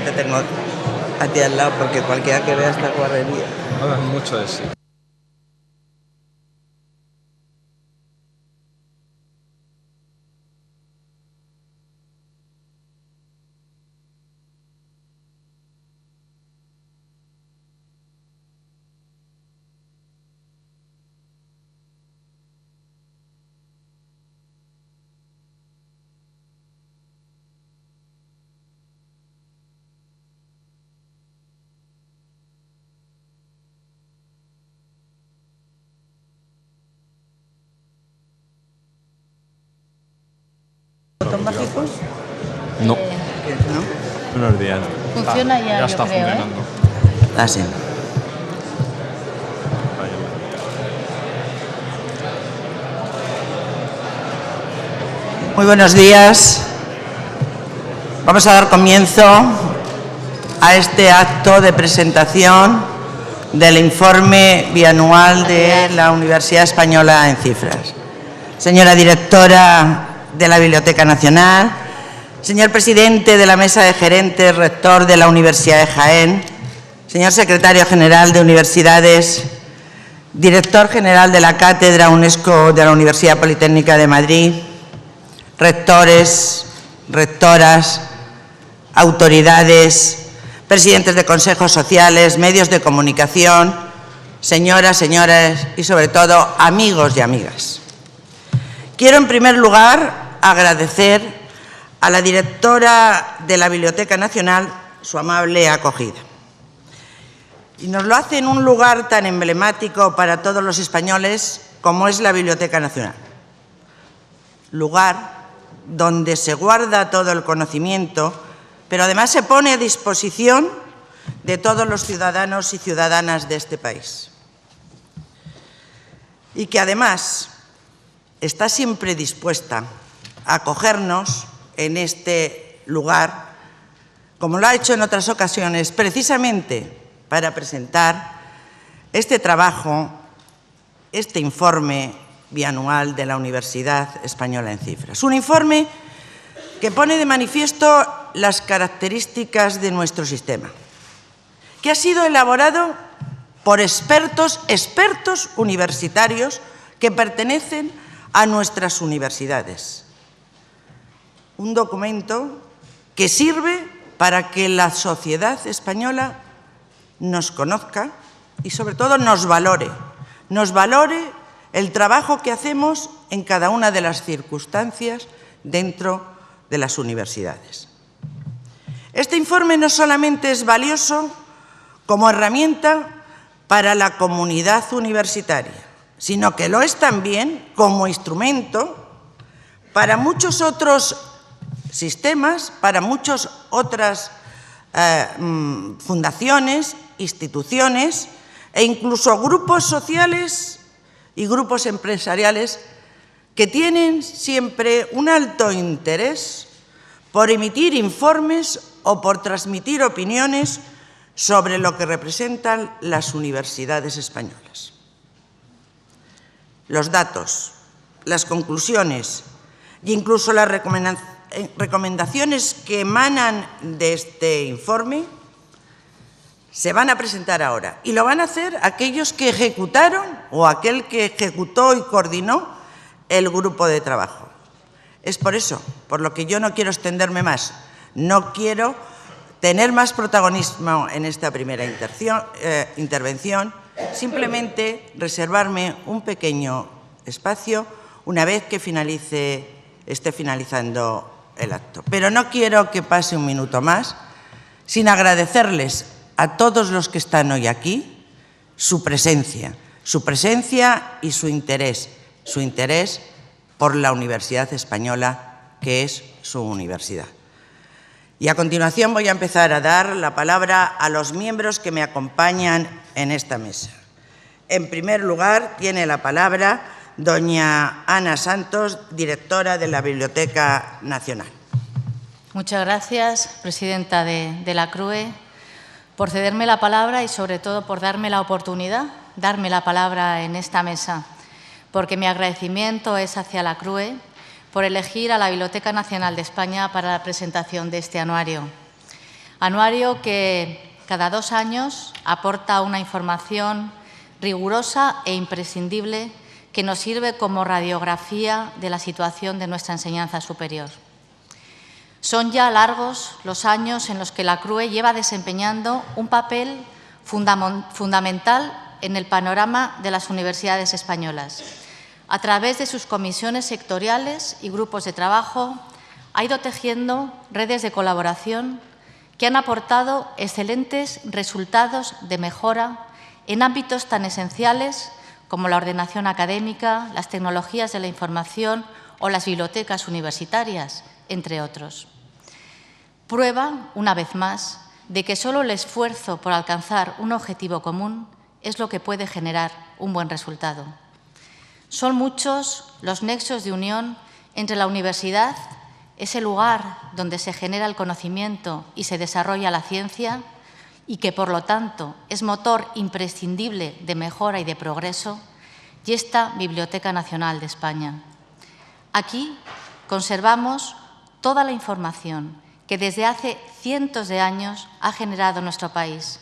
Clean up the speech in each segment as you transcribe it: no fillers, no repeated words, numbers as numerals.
te tengo a ti al lado, porque cualquiera que vea esta guarrería. Hablas mucho de sí. ¿Botón mágico? No, ¿No? buenos días. Funciona ya, Ya yo está creo, funcionando. Ah, sí. Muy buenos días. Vamos a dar comienzo a este acto de presentación del informe bianual de la Universidad Española en Cifras. Señora directora de la Biblioteca Nacional, señor presidente de la Mesa de Gerentes, rector de la Universidad de Jaén, señor secretario general de Universidades, director general de la Cátedra UNESCO de la Universidad Politécnica de Madrid, rectores, rectoras, autoridades, presidentes de consejos sociales, medios de comunicación, señoras, señores y, sobre todo, amigos y amigas. Quiero, en primer lugar, agradecer a la directora de la Biblioteca Nacional su amable acogida. Y nos lo hace en un lugar tan emblemático para todos los españoles como es la Biblioteca Nacional. Lugar donde se guarda todo el conocimiento, pero además se pone a disposición de todos los ciudadanos y ciudadanas de este país. Y que además está siempre dispuesta a acogernos en este lugar, como lo ha hecho en otras ocasiones, precisamente para presentar este trabajo, este informe bianual de la Universidad Española en Cifras. Un informe que pone de manifiesto las características de nuestro sistema, que ha sido elaborado por expertos universitarios que pertenecen a nuestras universidades. Un documento que sirve para que la sociedad española nos conozca y, sobre todo, nos valore el trabajo que hacemos en cada una de las circunstancias dentro de las universidades. Este informe no solamente es valioso como herramienta para la comunidad universitaria, sino que lo es también como instrumento para muchos otros sistemas, para muchas otras fundaciones, instituciones e incluso grupos sociales y grupos empresariales que tienen siempre un alto interés por emitir informes o por transmitir opiniones sobre lo que representan las universidades españolas. Los datos, las conclusiones e incluso las recomendaciones que emanan de este informe se van a presentar ahora y lo van a hacer aquellos que ejecutaron o aquel que ejecutó y coordinó el grupo de trabajo. Es por eso, por lo que yo no quiero extenderme más, no quiero tener más protagonismo en esta primera intervención, simplemente reservarme un pequeño espacio una vez que esté finalizando el acto. Pero no quiero que pase un minuto más sin agradecerles a todos los que están hoy aquí su presencia y su interés por la Universidad Española, que es su universidad. Y a continuación voy a empezar a dar la palabra a los miembros que me acompañan en esta mesa. En primer lugar, tiene la palabra doña Ana Santos, directora de la Biblioteca Nacional. Muchas gracias, presidenta de la CRUE, por cederme la palabra y, sobre todo, por darme la oportunidad, darme la palabra en esta mesa, porque mi agradecimiento es hacia la CRUE por elegir a la Biblioteca Nacional de España para la presentación de este anuario. Anuario que cada 2 años aporta una información rigurosa e imprescindible que nos sirve como radiografía de la situación de nuestra enseñanza superior. Son ya largos los años en los que la CRUE lleva desempeñando un papel fundamental en el panorama de las universidades españolas. A través de sus comisiones sectoriales y grupos de trabajo, ha ido tejiendo redes de colaboración que han aportado excelentes resultados de mejora en ámbitos tan esenciales como la ordenación académica, las tecnologías de la información o las bibliotecas universitarias, entre otros. Prueba, una vez más, de que solo el esfuerzo por alcanzar un objetivo común es lo que puede generar un buen resultado. Son muchos los nexos de unión entre la universidad, ese lugar donde se genera el conocimiento y se desarrolla la ciencia, y que, por lo tanto, es motor imprescindible de mejora y de progreso, y esta Biblioteca Nacional de España. Aquí conservamos toda la información que desde hace cientos de años ha generado nuestro país.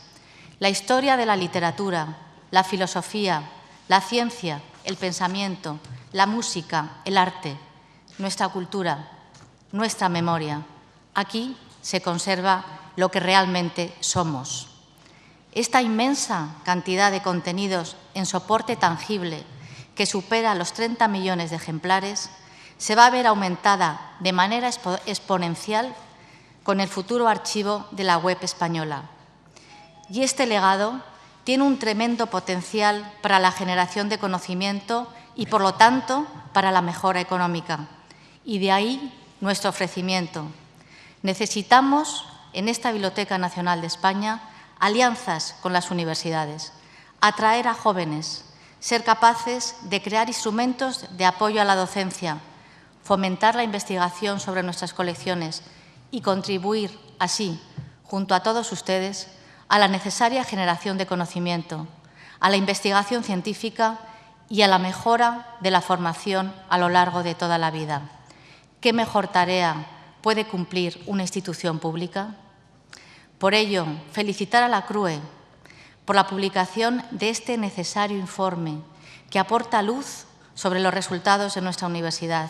La historia de la literatura, la filosofía, la ciencia, el pensamiento, la música, el arte, nuestra cultura, nuestra memoria. Aquí se conserva lo que realmente somos. Esta inmensa cantidad de contenidos en soporte tangible, que supera los 30 millones de ejemplares, se va a ver aumentada de manera exponencial con el futuro archivo de la web española. Y este legado tiene un tremendo potencial para la generación de conocimiento y, por lo tanto, para la mejora económica. Y de ahí nuestro ofrecimiento. Necesitamos, en esta Biblioteca Nacional de España, alianzas con las universidades, atraer a jóvenes, ser capaces de crear instrumentos de apoyo a la docencia, fomentar la investigación sobre nuestras colecciones y contribuir así, junto a todos ustedes, a la necesaria generación de conocimiento, a la investigación científica y a la mejora de la formación a lo largo de toda la vida. ¿Qué mejor tarea puede cumplir una institución pública? Por ello, felicitar a la CRUE por la publicación de este necesario informe que aporta luz sobre los resultados de nuestra universidad,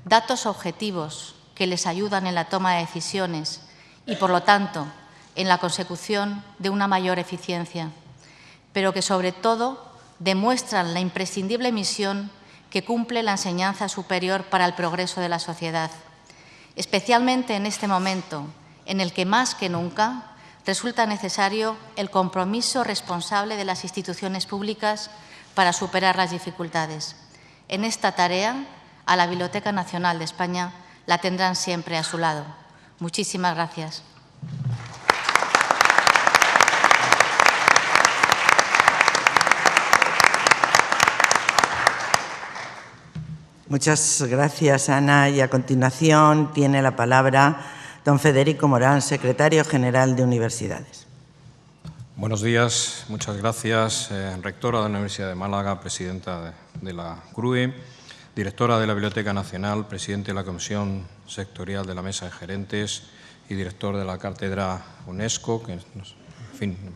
datos objetivos que les ayudan en la toma de decisiones y, por lo tanto, en la consecución de una mayor eficiencia, pero que, sobre todo, demuestran la imprescindible misión que cumple la enseñanza superior para el progreso de la sociedad, especialmente en este momento en el que, más que nunca, resulta necesario el compromiso responsable de las instituciones públicas para superar las dificultades. En esta tarea, a la Biblioteca Nacional de España la tendrán siempre a su lado. Muchísimas gracias. Muchas gracias, Ana. Y a continuación tiene la palabra don Federico Morán, secretario general de Universidades. Buenos días, muchas gracias. Rectora de la Universidad de Málaga, presidenta de la CRUE, directora de la Biblioteca Nacional, presidente de la Comisión Sectorial de la Mesa de Gerentes y director de la Cátedra UNESCO, que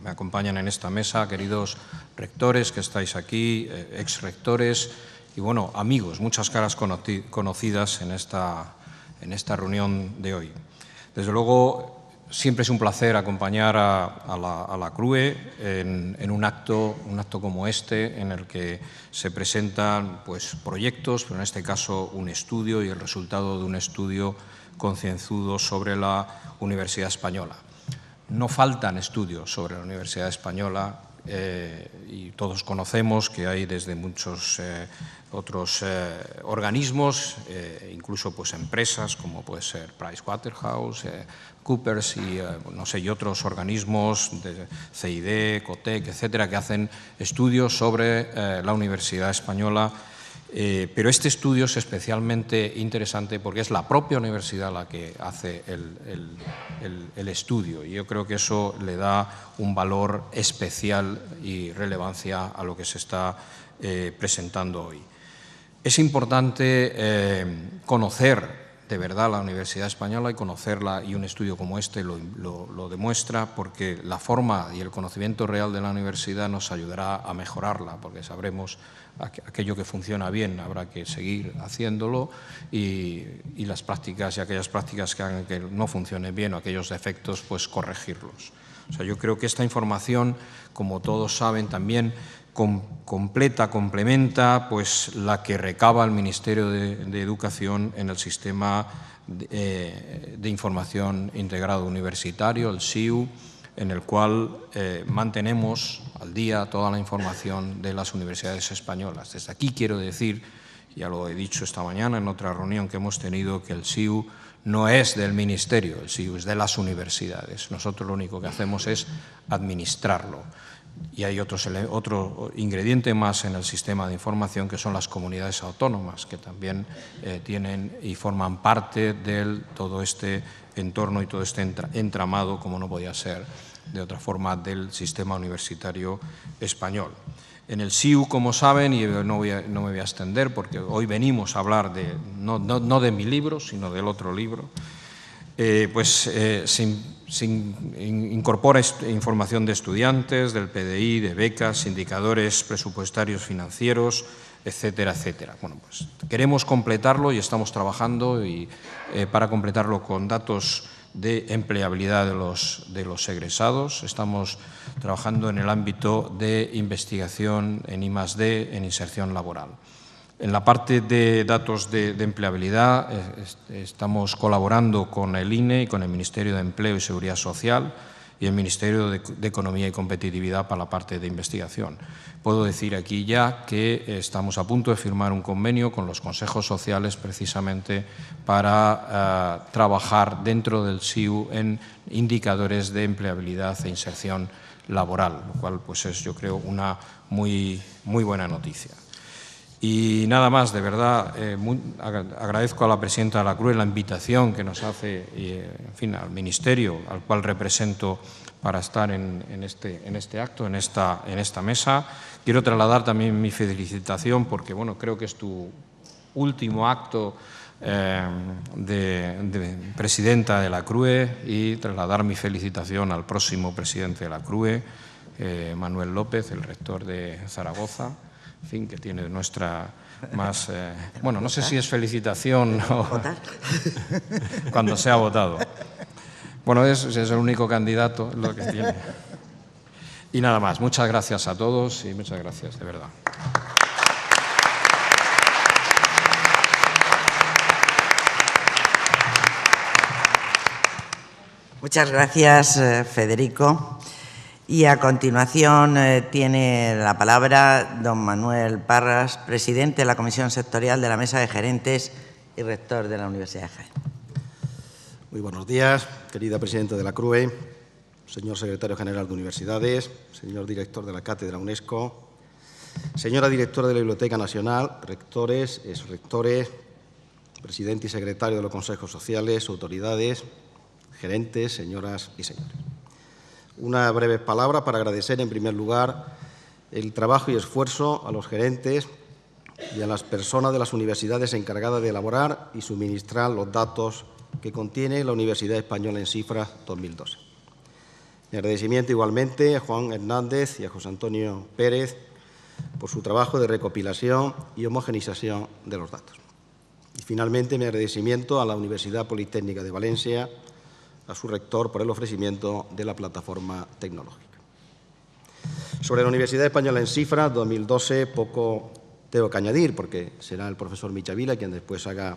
me acompañan en esta mesa, queridos rectores que estáis aquí, exrectores y, bueno, amigos, muchas caras conocidas en esta reunión de hoy. Desde luego, siempre es un placer acompañar a la CRUE en un acto como este, en el que se presentan pues, proyectos, pero en este caso un estudio y el resultado de un estudio concienzudo sobre la Universidad Española. No faltan estudios sobre la Universidad Española y todos conocemos que hay desde muchos otros organismos, incluso pues, empresas como puede ser PricewaterhouseCoopers y otros organismos de CID, COTEC, etcétera, que hacen estudios sobre la Universidad Española. Pero este estudio es especialmente interesante porque es la propia universidad la que hace el estudio, y yo creo que eso le da un valor especial y relevancia a lo que se está presentando hoy. Es importante conocer de verdad la Universidad Española y conocerla, y un estudio como este lo demuestra, porque la forma y el conocimiento real de la universidad nos ayudará a mejorarla, porque sabremos aquello que funciona bien, habrá que seguir haciéndolo, y las prácticas y aquellas prácticas que hagan que no funcionen bien o aquellos defectos, pues corregirlos. O sea, yo creo que esta información, como todos saben, también complementa pues, la que recaba el Ministerio de Educación en el Sistema de Información Integrado Universitario, el SIU, en el cual mantenemos al día toda la información de las universidades españolas. Desde aquí quiero decir, ya lo he dicho esta mañana en otra reunión que hemos tenido, que el SIU no es del Ministerio, el SIU es de las universidades. Nosotros lo único que hacemos es administrarlo. Y hay otro ingrediente más en el sistema de información, que son las comunidades autónomas, que también tienen y forman parte de todo este entorno y todo este entramado, como no podía ser de otra forma, del sistema universitario español. En el SIU, como saben, y no me voy a extender porque hoy venimos a hablar no de mi libro, sino del otro libro, se incorpora información de estudiantes, del PDI, de becas, indicadores presupuestarios financieros, etcétera, etcétera. Bueno, pues queremos completarlo y estamos trabajando para completarlo con datos de empleabilidad de los egresados. Estamos trabajando en el ámbito de investigación en I+D, en inserción laboral. En la parte de datos de empleabilidad estamos colaborando con el INE y con el Ministerio de Empleo y Seguridad Social y el Ministerio de Economía y Competitividad para la parte de investigación. Puedo decir aquí ya que estamos a punto de firmar un convenio con los consejos sociales precisamente para trabajar dentro del SIU en indicadores de empleabilidad e inserción laboral, lo cual pues es, yo creo, una muy buena noticia. Y nada más, de verdad, agradezco a la presidenta de la CRUE la invitación que nos hace, en fin, al Ministerio, al cual represento, para estar en este acto, en esta mesa. Quiero trasladar también mi felicitación porque, bueno, creo que es tu último acto de presidenta de la CRUE, y trasladar mi felicitación al próximo presidente de la CRUE, Manuel López, el rector de Zaragoza. En fin, que tiene nuestra más... bueno, no sé si es felicitación o cuando sea votado. Bueno, es el único candidato lo que tiene. Y nada más. Muchas gracias a todos y muchas gracias, de verdad. Muchas gracias, Federico. Y a continuación tiene la palabra don Manuel Parras, presidente de la Comisión Sectorial de la Mesa de Gerentes y rector de la Universidad de Jaén. Muy buenos días, querida presidenta de la CRUE, señor secretario general de Universidades, señor director de la Cátedra UNESCO, señora directora de la Biblioteca Nacional, rectores, exrectores, presidente y secretario de los consejos sociales, autoridades, gerentes, señoras y señores. Una breve palabra para agradecer, en primer lugar, el trabajo y esfuerzo a los gerentes y a las personas de las universidades encargadas de elaborar y suministrar los datos que contiene la Universidad Española en Cifras 2012. Mi agradecimiento igualmente a Juan Hernández y a José Antonio Pérez por su trabajo de recopilación y homogeneización de los datos. Y finalmente mi agradecimiento a la Universidad Politécnica de Valencia, a su rector, por el ofrecimiento de la plataforma tecnológica. Sobre la Universidad Española en Cifras 2012 poco tengo que añadir, porque será el profesor Michavila quien después haga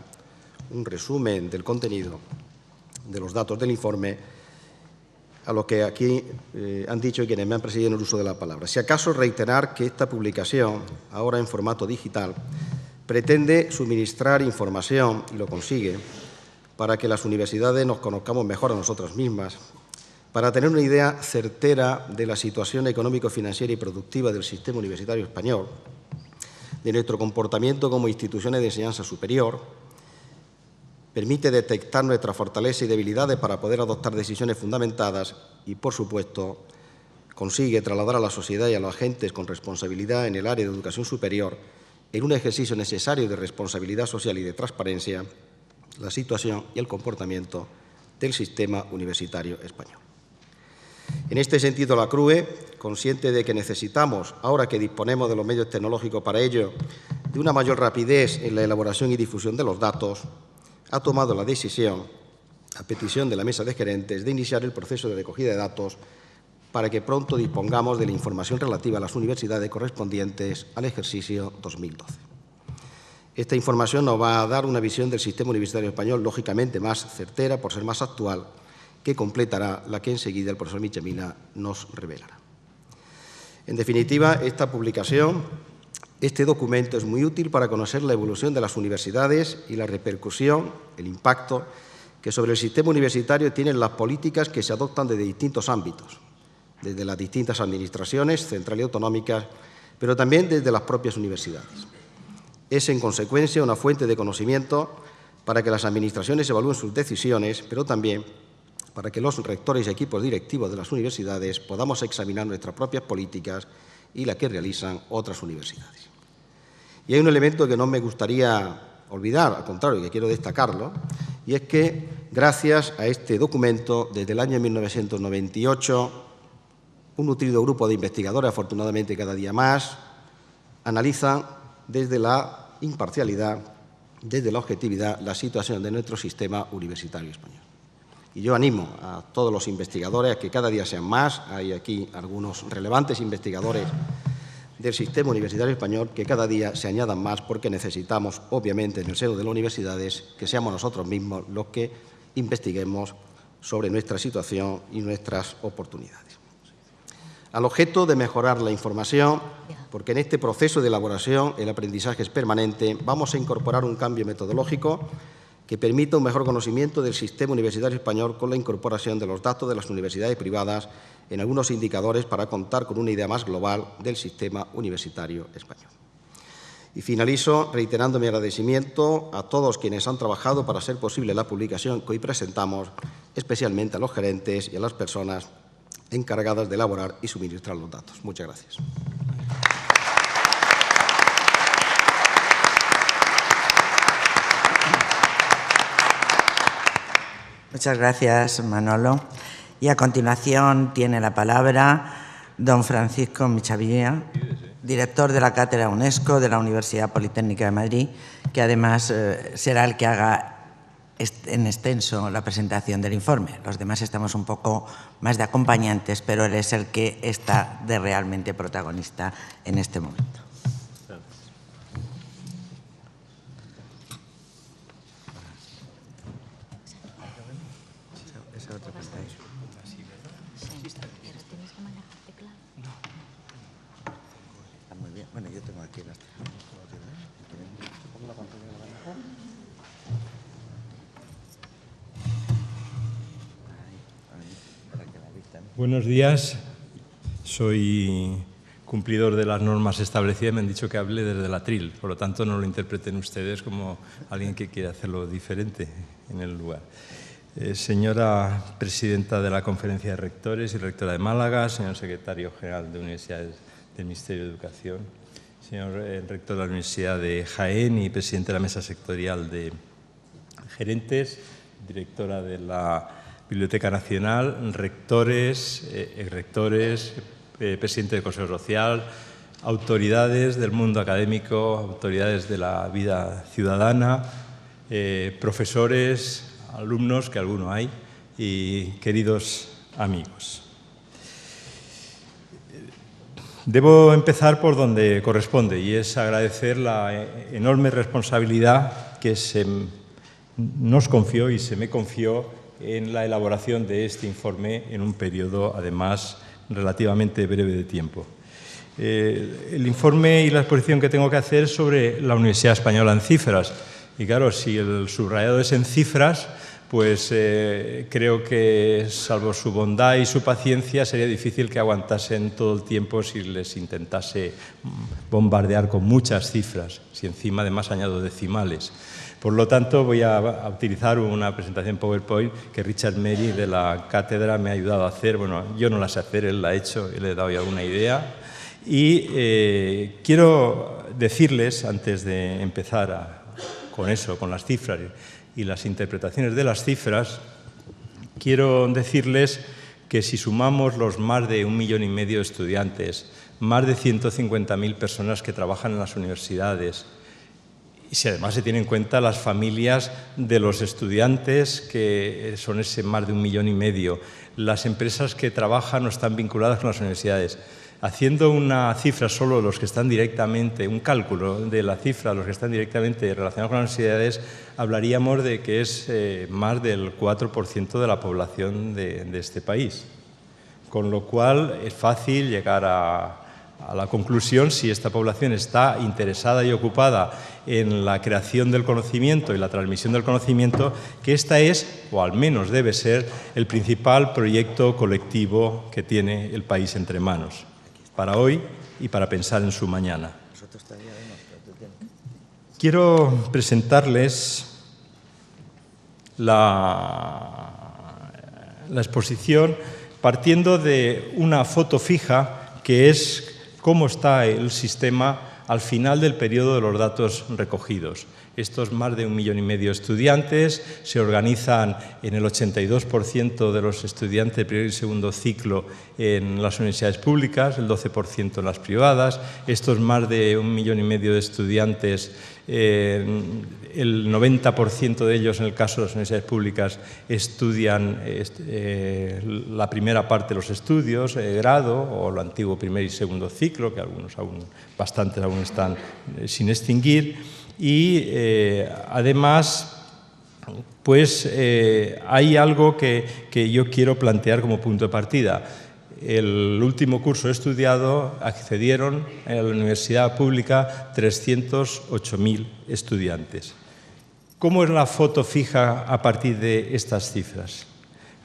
un resumen del contenido de los datos del informe, a lo que aquí han dicho quienes me han precedido en el uso de la palabra. Si acaso reiterar que esta publicación, ahora en formato digital, pretende suministrar información, y lo consigue, para que las universidades nos conozcamos mejor a nosotras mismas, para tener una idea certera de la situación económico-financiera y productiva del sistema universitario español, de nuestro comportamiento como instituciones de enseñanza superior, permite detectar nuestras fortalezas y debilidades para poder adoptar decisiones fundamentadas y, por supuesto, consigue trasladar a la sociedad y a los agentes con responsabilidad en el área de educación superior, en un ejercicio necesario de responsabilidad social y de transparencia, la situación y el comportamiento del sistema universitario español. En este sentido, la CRUE, consciente de que necesitamos, ahora que disponemos de los medios tecnológicos para ello, de una mayor rapidez en la elaboración y difusión de los datos, ha tomado la decisión, a petición de la Mesa de Gerentes, de iniciar el proceso de recogida de datos para que pronto dispongamos de la información relativa a las universidades correspondientes al ejercicio 2012. Esta información nos va a dar una visión del sistema universitario español, lógicamente más certera, por ser más actual, que completará la que enseguida el profesor Michamina nos revelará. En definitiva, esta publicación, este documento es muy útil para conocer la evolución de las universidades y la repercusión, el impacto que sobre el sistema universitario tienen las políticas que se adoptan desde distintos ámbitos, desde las distintas administraciones, centrales y autonómicas, pero también desde las propias universidades. Es, en consecuencia, una fuente de conocimiento para que las administraciones evalúen sus decisiones, pero también para que los rectores y equipos directivos de las universidades podamos examinar nuestras propias políticas y las que realizan otras universidades. Y hay un elemento que no me gustaría olvidar, al contrario, que quiero destacarlo, y es que, gracias a este documento, desde el año 1998, un nutrido grupo de investigadores, afortunadamente cada día más, analizan desde la imparcialidad, desde la objetividad, la situación de nuestro sistema universitario español. Y yo animo a todos los investigadores a que cada día sean más. Hay aquí algunos relevantes investigadores del sistema universitario español que cada día se añadan más, porque necesitamos, obviamente, en el seno de las universidades, que seamos nosotros mismos los que investiguemos sobre nuestra situación y nuestras oportunidades. Al objeto de mejorar la información, porque en este proceso de elaboración el aprendizaje es permanente, vamos a incorporar un cambio metodológico que permita un mejor conocimiento del sistema universitario español con la incorporación de los datos de las universidades privadas en algunos indicadores para contar con una idea más global del sistema universitario español. Y finalizo reiterando mi agradecimiento a todos quienes han trabajado para hacer posible la publicación que hoy presentamos, especialmente a los gerentes y a las personas encargadas de elaborar y suministrar los datos. Muchas gracias. Muchas gracias, Manolo. Y a continuación tiene la palabra don Francisco Michamina, director de la Cátedra UNESCO de la Universidad Politécnica de Madrid, que además será el que haga en extenso la presentación del informe. Los demás estamos un poco más de acompañantes, pero él es el que está de realmente protagonista en este momento. Bueno, yo tengo aquí las... Buenos días. Soy cumplidor de las normas establecidas. Me han dicho que hable desde el atril, por lo tanto no lo interpreten ustedes como alguien que quiere hacerlo diferente en el lugar. Señora presidenta de la Conferencia de Rectores y rectora de Málaga, señor secretario general de Universidades del Ministerio de Educación, señor rector de la Universidad de Jaén y presidente de la Mesa Sectorial de Gerentes, directora de la Biblioteca Nacional, rectores, exrectores, presidente del Consejo Social, autoridades del mundo académico, autoridades de la vida ciudadana, profesores, alumnos, que alguno hay, y queridos amigos. Debo empezar por donde corresponde, y es agradecer la enorme responsabilidad que se nos confió y se me confió en la elaboración de este informe en un periodo, además, relativamente breve de tiempo. El informe y la exposición que tengo que hacer es sobre la Universidad Española en cifras. Y claro, si el subrayado es en cifras, pues creo que, salvo su bondad y su paciencia, sería difícil que aguantasen todo el tiempo si les intentase bombardear con muchas cifras, si encima además añado decimales. Por lo tanto, voy a utilizar una presentación PowerPoint que Richard Mary de la cátedra me ha ayudado a hacer. Bueno, yo no la sé hacer, él la ha hecho, él le he dado ya alguna idea. Y quiero decirles, antes de empezar con eso, con las cifras y las interpretaciones de las cifras, quiero decirles que si sumamos los más de 1,5 millones de estudiantes, más de 150.000 personas que trabajan en las universidades, y si además se tienen en cuenta las familias de los estudiantes, que son ese más de 1,5 millones, las empresas que trabajan o están vinculadas con las universidades, haciendo una cifra solo de los que están directamente, un cálculo de la cifra de los que están directamente relacionados con las universidades, hablaríamos de que es más del 4% de la población de este país. Con lo cual es fácil llegar a la conclusión, si esta población está interesada y ocupada en la creación del conocimiento y la transmisión del conocimiento, que esta es, o al menos debe ser, el principal proyecto colectivo que tiene el país entre manos, para hoy y para pensar en su mañana. Quiero presentarles la exposición partiendo de una foto fija que es cómo está el sistema al final del periodo de los datos recogidos. Estos más de 1,5 millones de estudiantes se organizan en el 82% de los estudiantes de primer y segundo ciclo en las universidades públicas, el 12% en las privadas. Estos más de 1,5 millones de estudiantes, el 90% de ellos, en el caso de las universidades públicas, estudian la primera parte de los estudios, grado o lo antiguo primer y segundo ciclo, que algunos bastantes aún están sin extinguir. Y además, pues hay algo que yo quiero plantear como punto de partida. El último curso estudiado accedieron a la universidad pública 308.000 estudiantes. ¿Cómo es la foto fija a partir de estas cifras?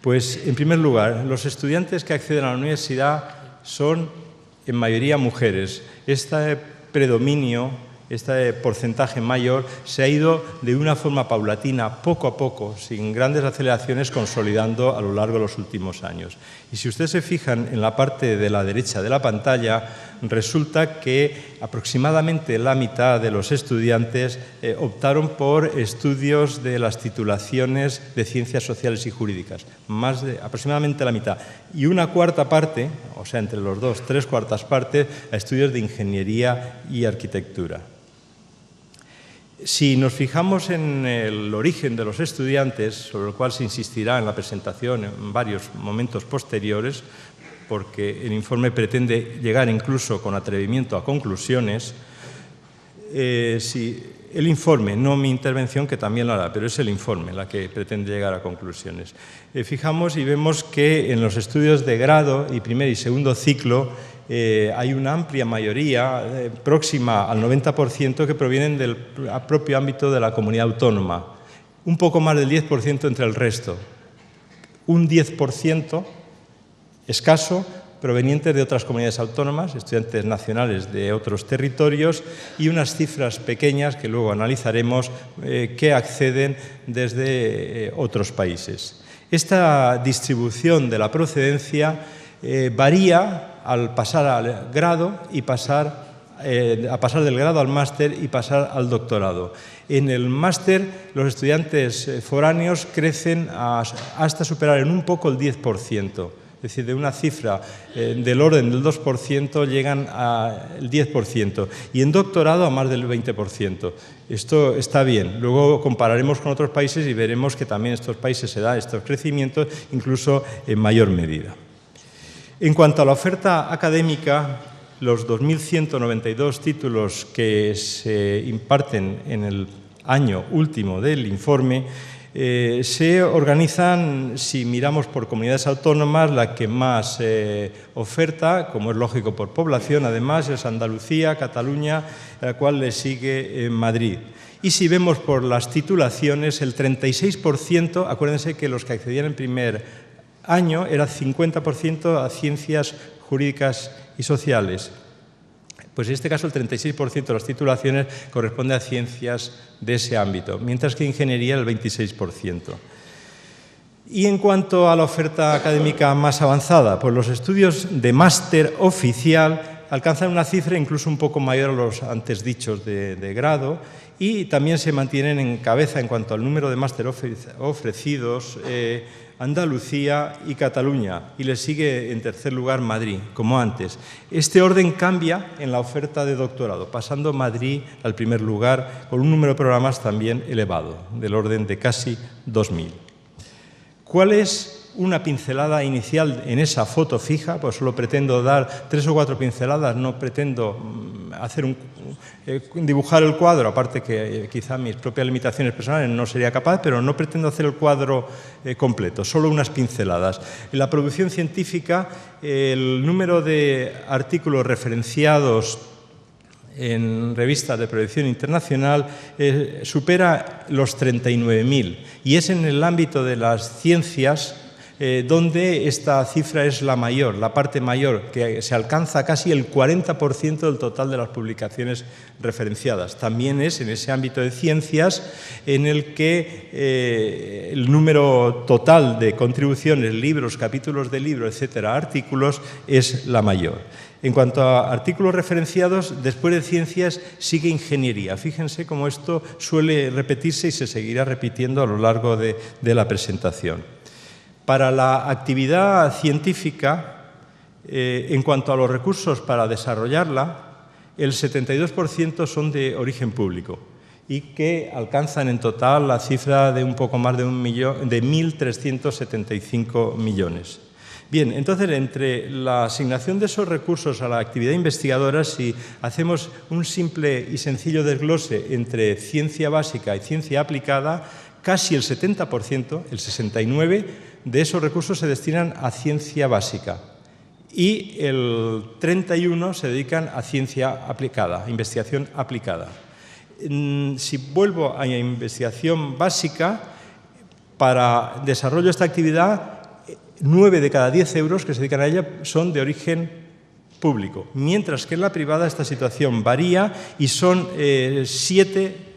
Pues, en primer lugar, los estudiantes que acceden a la universidad son en mayoría mujeres. Este predominio, este porcentaje mayor, se ha ido de una forma paulatina, poco a poco, sin grandes aceleraciones, consolidando a lo largo de los últimos años. Y si ustedes se fijan en la parte de la derecha de la pantalla, resulta que aproximadamente la mitad de los estudiantes optaron por estudios de las titulaciones de Ciencias Sociales y Jurídicas, aproximadamente la mitad. Y una cuarta parte, o sea, entre los dos, 3/4 partes, a estudios de Ingeniería y Arquitectura. Si nos fijamos en el origen de los estudiantes, sobre el cual se insistirá en la presentación en varios momentos posteriores, porque el informe pretende llegar incluso con atrevimiento a conclusiones, el informe, no mi intervención, que también lo hará, pero es el informe la que pretende llegar a conclusiones. Fijamos y vemos que en los estudios de grado y primer y segundo ciclo hay una amplia mayoría, próxima al 90%, que provienen del propio ámbito de la comunidad autónoma. Un poco más del 10% entre el resto. Un 10% escaso provenientes de otras comunidades autónomas, estudiantes nacionales de otros territorios, y unas cifras pequeñas que luego analizaremos que acceden desde otros países. Esta distribución de la procedencia varía al pasar al grado y pasar del grado al máster y pasar al doctorado. En el máster, los estudiantes foráneos crecen hasta superar en un poco el 10%. Es decir, de una cifra del orden del 2% llegan al 10%, y en doctorado a más del 20%. Esto está bien. Luego compararemos con otros países y veremos que también en estos países se da estos crecimientos, incluso en mayor medida. En cuanto a la oferta académica, los 2.192 títulos que se imparten en el año último del informe se organizan, si miramos por comunidades autónomas, la que más oferta, como es lógico por población, además, es Andalucía, Cataluña, a la cual le sigue Madrid. Y si vemos por las titulaciones, el 36%, acuérdense que los que accedían en primer año era 50% a Ciencias Jurídicas y Sociales. Pues en este caso el 36% de las titulaciones corresponde a ciencias de ese ámbito, mientras que ingeniería el 26%. Y en cuanto a la oferta académica más avanzada, pues los estudios de máster oficial alcanzan una cifra incluso un poco mayor a los antes dichos de grado, y también se mantienen en cabeza en cuanto al número de máster ofrecidos Andalucía y Cataluña, y le sigue en tercer lugar Madrid, como antes. Este orden cambia en la oferta de doctorado, pasando Madrid al primer lugar con un número de programas también elevado, del orden de casi 2.000. ¿Cuál es una pincelada inicial en esa foto fija? Pues solo pretendo dar 3 o 4 pinceladas, no pretendo hacer dibujar el cuadro, aparte que quizá mis propias limitaciones personales no sería capaz, pero no pretendo hacer el cuadro completo, solo unas pinceladas. En la producción científica, el número de artículos referenciados en revistas de proyección internacional supera los 39.000, y es en el ámbito de las ciencias donde esta cifra es la mayor, la parte mayor, que se alcanza casi el 40% del total de las publicaciones referenciadas. También es en ese ámbito de ciencias en el que el número total de contribuciones, libros, capítulos de libro, etcétera, artículos, es la mayor. En cuanto a artículos referenciados, después de ciencias sigue ingeniería. Fíjense cómo esto suele repetirse y se seguirá repitiendo a lo largo de la presentación. Para la actividad científica, en cuanto a los recursos para desarrollarla, el 72% son de origen público y que alcanzan en total la cifra de un poco más de 1.375 millones. Bien, entonces, entre la asignación de esos recursos a la actividad investigadora, si hacemos un simple y sencillo desglose entre ciencia básica y ciencia aplicada, casi el 70%, el 69%, de esos recursos se destinan a ciencia básica y el 31% se dedican a ciencia aplicada, investigación aplicada. Si vuelvo a investigación básica, para desarrollo de esta actividad, 9 de cada 10 euros que se dedican a ella son de origen público, mientras que en la privada esta situación varía y son 7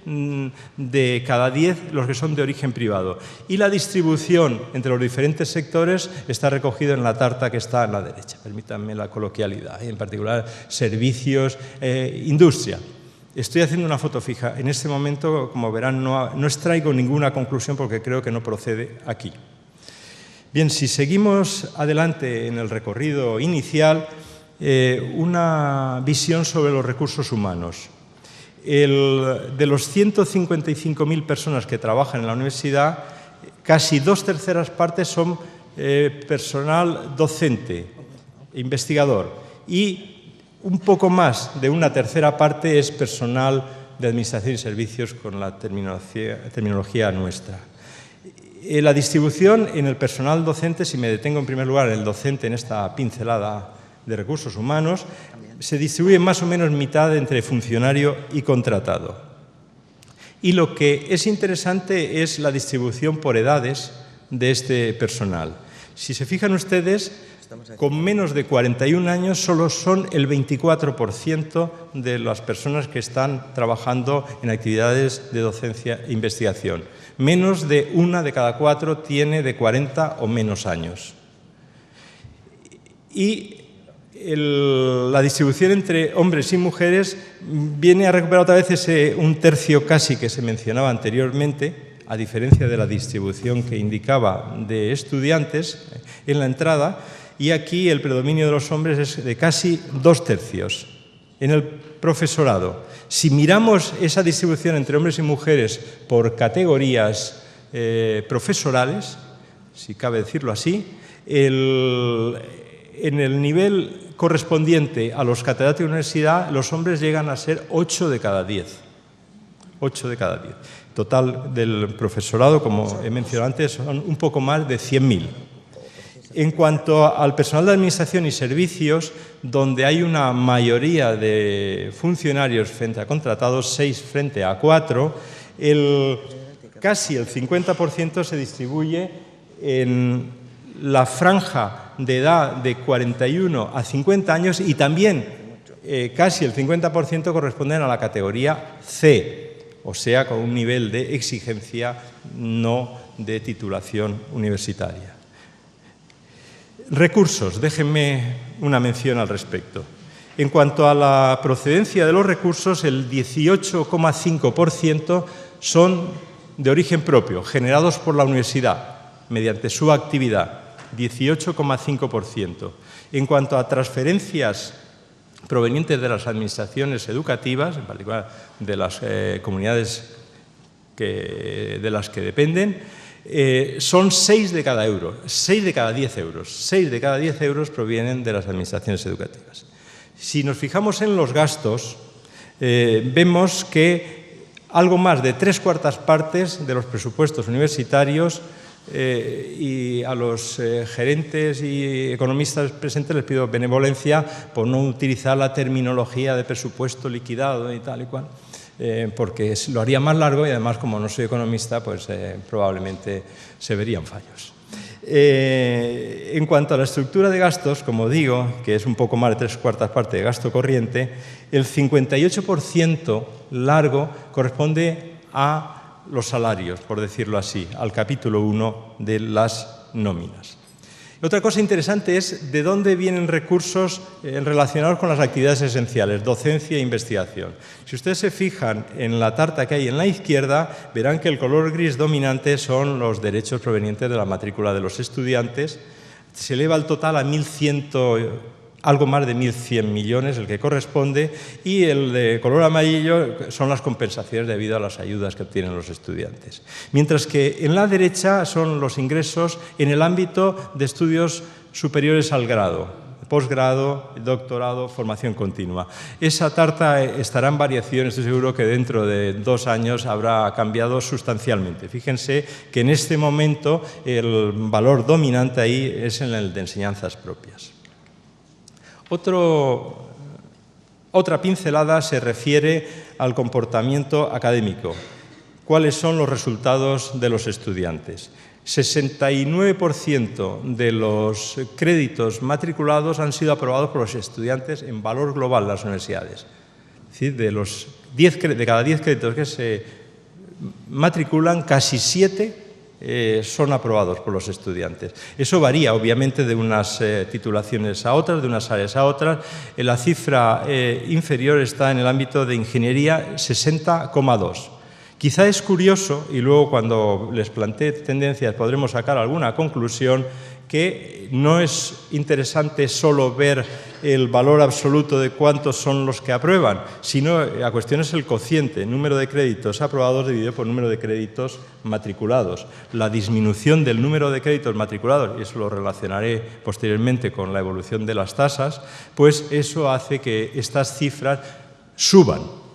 de cada 10 los que son de origen privado. Y la distribución entre los diferentes sectores está recogido en la tarta que está a la derecha. Permítanme la coloquialidad, en particular servicios, industria. Estoy haciendo una foto fija. En este momento, como verán, no extraigo ninguna conclusión porque creo que no procede aquí. Bien, si seguimos adelante en el recorrido inicial, una visión sobre los recursos humanos. De los 155.000 personas que trabajan en la universidad, casi 2/3 partes son personal docente, investigador, y un poco más de 1/3 parte es personal de administración y servicios con la terminología nuestra. La distribución en el personal docente, si me detengo en primer lugar en el docente en esta pincelada de recursos humanos, se distribuye más o menos mitad entre funcionario y contratado. Y lo que es interesante es la distribución por edades de este personal. Si se fijan ustedes, con menos de 41 años solo son el 24% de las personas que están trabajando en actividades de docencia e investigación. Menos de 1 de cada 4 tiene de 40 o menos años. Y la distribución entre hombres y mujeres viene a recuperar otra vez ese 1/3 casi que se mencionaba anteriormente, a diferencia de la distribución que indicaba de estudiantes en la entrada, y aquí el predominio de los hombres es de casi 2/3. En el profesorado, si miramos esa distribución entre hombres y mujeres por categorías profesorales, si cabe decirlo así, en el nivel correspondiente a los catedráticos de universidad, los hombres llegan a ser 8 de cada 10. 8 de cada 10. Total del profesorado, como he mencionado antes, son un poco más de 100.000. En cuanto al personal de administración y servicios, donde hay una mayoría de funcionarios frente a contratados, 6 frente a 4, casi el 50% se distribuye en la franja de edad de 41 a 50 años y también casi el 50% corresponden a la categoría C, o sea, con un nivel de exigencia no de titulación universitaria. Recursos, déjenme una mención al respecto. En cuanto a la procedencia de los recursos, el 18,5% son de origen propio, generados por la universidad, mediante su actividad, 18,5%. En cuanto a transferencias provenientes de las administraciones educativas, en particular de las comunidades de las que dependen, son 6 de cada euro, 6 de cada 10 euros. 6 de cada 10 euros provienen de las administraciones educativas. Si nos fijamos en los gastos, vemos que algo más de 3/4 partes de los presupuestos universitarios, y a los gerentes y economistas presentes les pido benevolencia por no utilizar la terminología de presupuesto liquidado y tal y cual, porque lo haría más largo y además, como no soy economista, pues probablemente se verían fallos. En cuanto a la estructura de gastos, como digo, que es un poco más de 3/4 partes de gasto corriente, el 58% largo corresponde a los salarios, por decirlo así, al capítulo 1 de las nóminas. Otra cosa interesante es de dónde vienen recursos relacionados con las actividades esenciales, docencia e investigación. Si ustedes se fijan en la tarta que hay en la izquierda, verán que el color gris dominante son los derechos provenientes de la matrícula de los estudiantes. Se eleva el total a algo más de 1.100 millones, el que corresponde, y el de color amarillo son las compensaciones debido a las ayudas que obtienen los estudiantes. Mientras que en la derecha son los ingresos en el ámbito de estudios superiores al grado, posgrado, doctorado, formación continua. Esa tarta estará en variación, estoy seguro que dentro de 2 años habrá cambiado sustancialmente. Fíjense que en este momento el valor dominante ahí es en el de enseñanzas propias. Otra pincelada se refiere al comportamiento académico. ¿Cuáles son los resultados de los estudiantes? 69% de los créditos matriculados han sido aprobados por los estudiantes en valor global de las universidades. Es decir, de cada 10 créditos que se matriculan, casi 7 son aprobados por los estudiantes. Eso varía, obviamente, de unas titulaciones a otras, de unas áreas a otras. La cifra inferior está en el ámbito de ingeniería, 60,2. Quizá es curioso, y luego cuando les plantee tendencias podremos sacar alguna conclusión, que no es interesante solo ver el valor absoluto de cuántos son los que aprueban, sino la cuestión es el cociente, el número de créditos aprobados dividido por el número de créditos matriculados. La disminución del número de créditos matriculados, y eso lo relacionaré posteriormente con la evolución de las tasas, pues eso hace que estas cifras suban.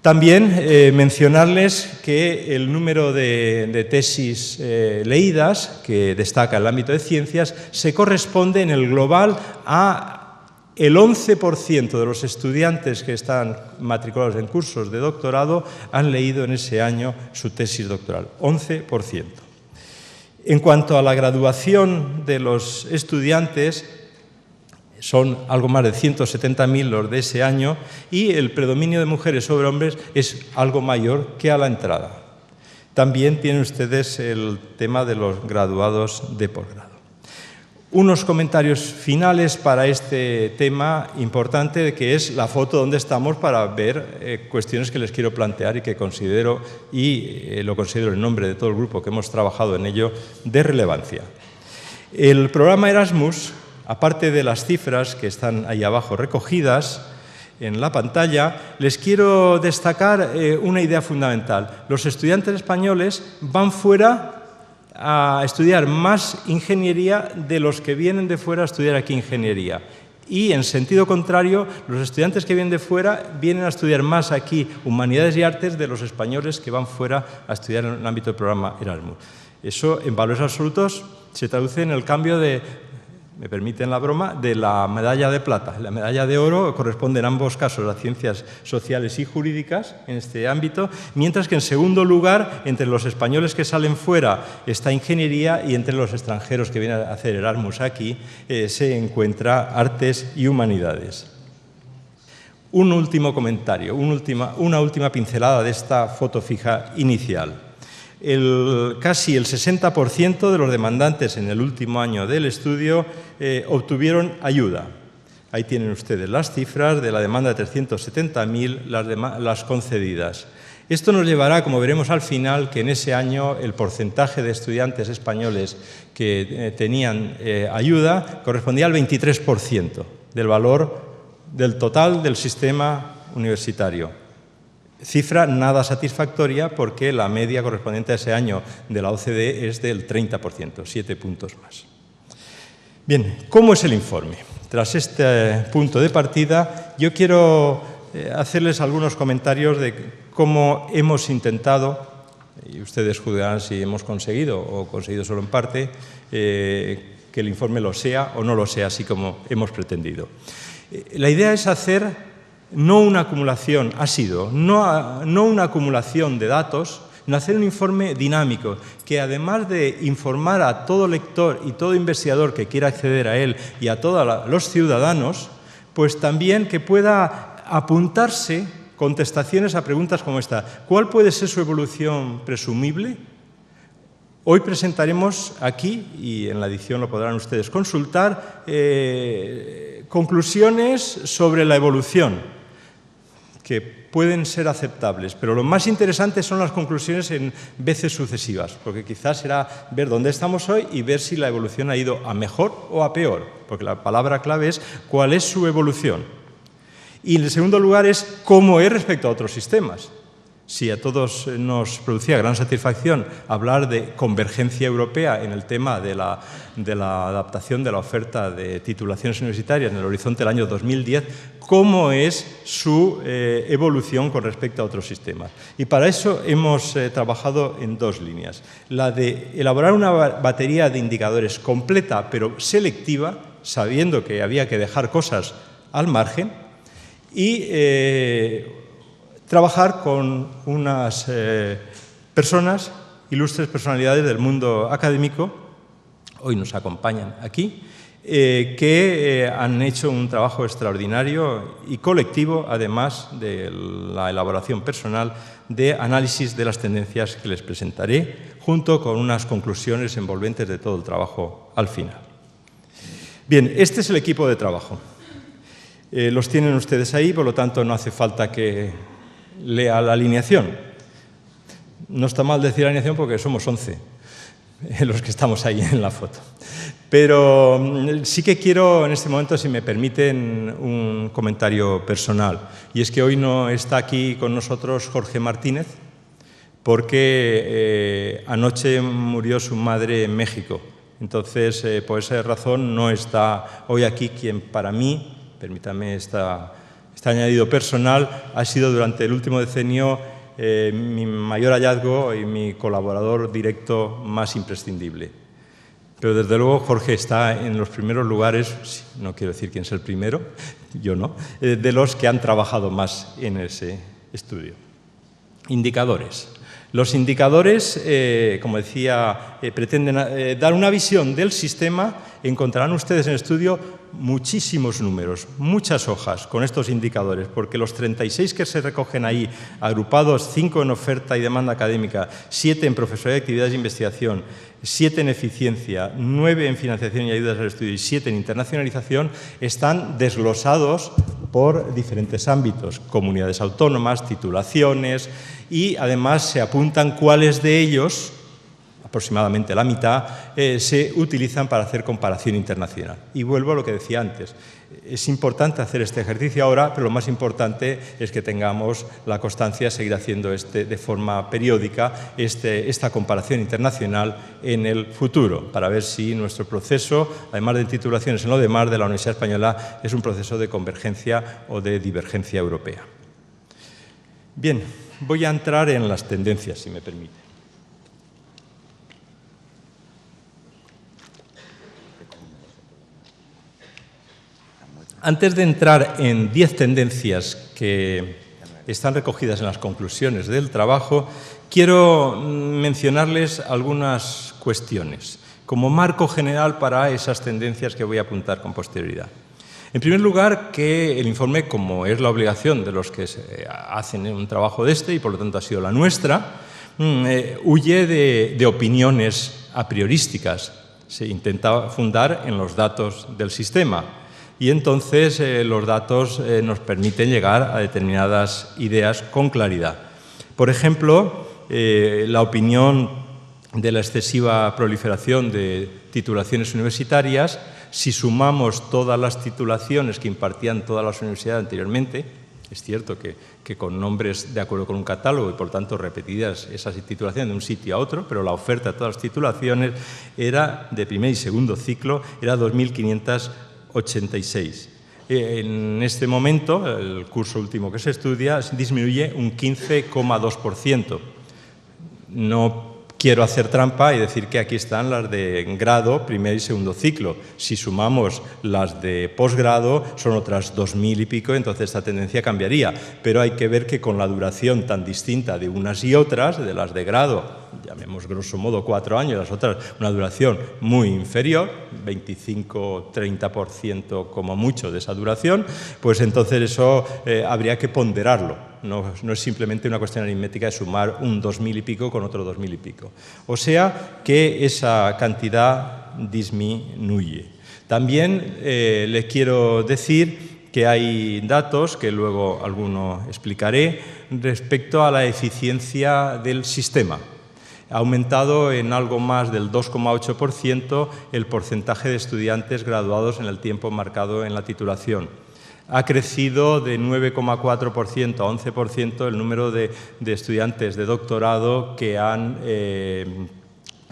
También mencionarles que el número de tesis leídas, que destaca el ámbito de ciencias, se corresponde en el global a el 11% de los estudiantes que están matriculados en cursos de doctorado han leído en ese año su tesis doctoral, 11%. En cuanto a la graduación de los estudiantes, son algo más de 170.000 los de ese año y el predominio de mujeres sobre hombres es algo mayor que a la entrada. También tienen ustedes el tema de los graduados de posgrado. Unos comentarios finales para este tema importante, que es la foto donde estamos, para ver cuestiones que les quiero plantear y que considero, lo considero en nombre de todo el grupo que hemos trabajado en ello, de relevancia. El programa Erasmus, aparte de las cifras que están ahí abajo recogidas en la pantalla, les quiero destacar una idea fundamental. Los estudiantes españoles van fuera a estudiar más ingeniería de los que vienen de fuera a estudiar aquí ingeniería. Y, en sentido contrario, los estudiantes que vienen de fuera vienen a estudiar más aquí humanidades y artes de los españoles que van fuera a estudiar en el ámbito del programa Erasmus. Eso, en valores absolutos, se traduce en el cambio de, me permiten la broma, de la medalla de plata. La medalla de oro corresponde en ambos casos a ciencias sociales y jurídicas en este ámbito, mientras que en segundo lugar, entre los españoles que salen fuera está ingeniería y entre los extranjeros que vienen a hacer Erasmus aquí se encuentra artes y humanidades. Un último comentario, una última pincelada de esta foto fija inicial. casi el 60% de los demandantes en el último año del estudio obtuvieron ayuda. Ahí tienen ustedes las cifras de la demanda de 370.000, las concedidas. Esto nos llevará, como veremos al final, que en ese año el porcentaje de estudiantes españoles que tenían ayuda correspondía al 23% del valor del total del sistema universitario. Cifra nada satisfactoria porque la media correspondiente a ese año de la OCDE es del 30%, 7 puntos más. Bien, ¿cómo es el informe? Tras este punto de partida, yo quiero hacerles algunos comentarios de cómo hemos intentado, y ustedes juzgarán si hemos conseguido o conseguido solo en parte, que el informe lo sea o no lo sea, así como hemos pretendido. La idea es hacer no una acumulación, no una acumulación de datos, sino hacer un informe dinámico que, además de informar a todo lector y todo investigador que quiera acceder a él y a todos los ciudadanos, pues también que pueda apuntarse contestaciones a preguntas como esta. ¿Cuál puede ser su evolución presumible? Hoy presentaremos aquí, y en la edición lo podrán ustedes consultar, conclusiones sobre la evolución, que pueden ser aceptables, pero lo más interesante son las conclusiones en veces sucesivas, porque quizás será ver dónde estamos hoy y ver si la evolución ha ido a mejor o a peor, porque la palabra clave es cuál es su evolución. Y en segundo lugar es cómo es respecto a otros sistemas. Si a todos nos producía gran satisfacción hablar de convergencia europea en el tema de la adaptación de la oferta de titulaciones universitarias en el horizonte del año 2010, ¿cómo es su evolución con respecto a otros sistemas? Y para eso hemos trabajado en dos líneas. La de elaborar una batería de indicadores completa pero selectiva, sabiendo que había que dejar cosas al margen, y trabajar con unas personas, ilustres personalidades del mundo académico, hoy nos acompañan aquí, que han hecho un trabajo extraordinario y colectivo, además de la elaboración personal de análisis de las tendencias que les presentaré, junto con unas conclusiones envolventes de todo el trabajo al final. Bien, este es el equipo de trabajo. Los tienen ustedes ahí, por lo tanto no hace falta que lea la alineación. No está mal decir alineación porque somos 11 los que estamos ahí en la foto. Pero sí que quiero en este momento, si me permiten, un comentario personal. Y es que hoy no está aquí con nosotros Jorge Martínez porque anoche murió su madre en México. Entonces, por esa razón no está hoy aquí quien para mí, permítame este añadido personal, ha sido durante el último decenio mi mayor hallazgo y mi colaborador directo más imprescindible. Pero desde luego Jorge está en los primeros lugares, no quiero decir quién es el primero, yo no, de los que han trabajado más en ese estudio. Indicadores. Los indicadores, como decía, pretenden dar una visión del sistema. Encontrarán ustedes en el estudio muchísimos números, muchas hojas con estos indicadores, porque los 36 que se recogen ahí, agrupados, 5 en oferta y demanda académica, 7 en profesorado y actividades de investigación, 7 en eficiencia, 9 en financiación y ayudas al estudio y 7 en internacionalización, están desglosados por diferentes ámbitos, comunidades autónomas, titulaciones, y además se apuntan cuáles de ellos, aproximadamente la mitad, se utilizan para hacer comparación internacional. Y vuelvo a lo que decía antes. Es importante hacer este ejercicio ahora, pero lo más importante es que tengamos la constancia de seguir haciendo de forma periódica esta comparación internacional en el futuro, para ver si nuestro proceso, además de titulaciones en lo demás de la Universidad Española, es un proceso de convergencia o de divergencia europea. Bien, voy a entrar en las tendencias, si me permite. Antes de entrar en 10 tendencias que están recogidas en las conclusiones del trabajo, quiero mencionarles algunas cuestiones como marco general para esas tendencias que voy a apuntar con posterioridad. En primer lugar, que el informe, como es la obligación de los que hacen un trabajo de y por lo tanto ha sido la nuestra, huye de opiniones a priorísticas. Se intenta fundar en los datos del sistema y entonces los datos nos permiten llegar a determinadas ideas con claridad. Por ejemplo, la opinión de la excesiva proliferación de titulaciones universitarias, si sumamos todas las titulaciones que impartían todas las universidades anteriormente, es cierto que con nombres de acuerdo con un catálogo y por tanto repetidas esas titulaciones de un sitio a otro, pero la oferta de todas las titulaciones era de primer y segundo ciclo, era 2.586. En este momento, el curso último que se estudia disminuye un 15,2%. No quiero hacer trampa y decir que aquí están las de grado, primer y segundo ciclo. Si sumamos las de posgrado, son otras 2.000 y pico, entonces esta tendencia cambiaría. Pero hay que ver que con la duración tan distinta de unas y otras, de las de grado, llamemos grosso modo 4 años, las otras una duración muy inferior, 25-30% como mucho de esa duración, pues entonces eso habría que ponderarlo. No es simplemente una cuestión aritmética de sumar un 2.000 y pico con otro 2.000 y pico. O sea que esa cantidad disminuye. También le quiero decir que hay datos, que luego alguno explicaré, respecto a la eficiencia del sistema. Ha aumentado en algo más del 2,8% el porcentaje de estudiantes graduados en el tiempo marcado en la titulación. Ha crecido de 9,4% a 11% el número de estudiantes de doctorado que han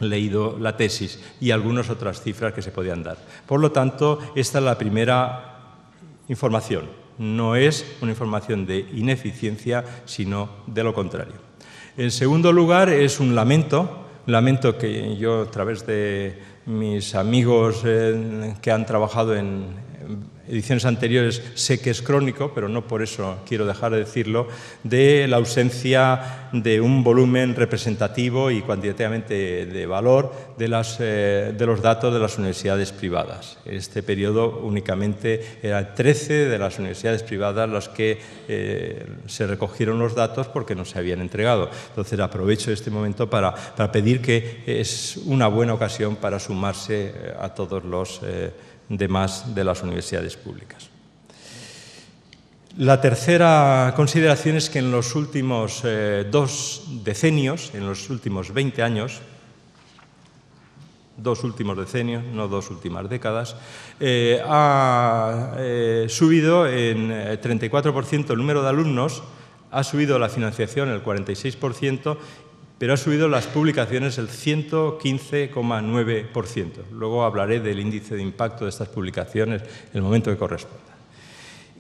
leído la tesis y algunas otras cifras que se podían dar. Por lo tanto, esta es la primera información. No es una información de ineficiencia, sino de lo contrario. En segundo lugar, es un lamento que yo, a través de mis amigos que han trabajado en ediciones anteriores, sé que es crónico, pero no por eso quiero dejar de decirlo, de la ausencia de un volumen representativo y cuantitativamente de valor de los datos de las universidades privadas. En este periodo únicamente eran 13 de las universidades privadas las que se recogieron los datos porque no se habían entregado. Entonces aprovecho este momento para pedir que es una buena ocasión para sumarse a todos los demás de las universidades públicas. La tercera consideración es que en los últimos 2 decenios, en los últimos 20 años, 2 últimos decenios, no 2 últimas décadas, ha subido en 34% el número de alumnos, ha subido la financiación el 46%, pero ha subido las publicaciones el 115,9%. Luego hablaré del índice de impacto de estas publicaciones en el momento que corresponda.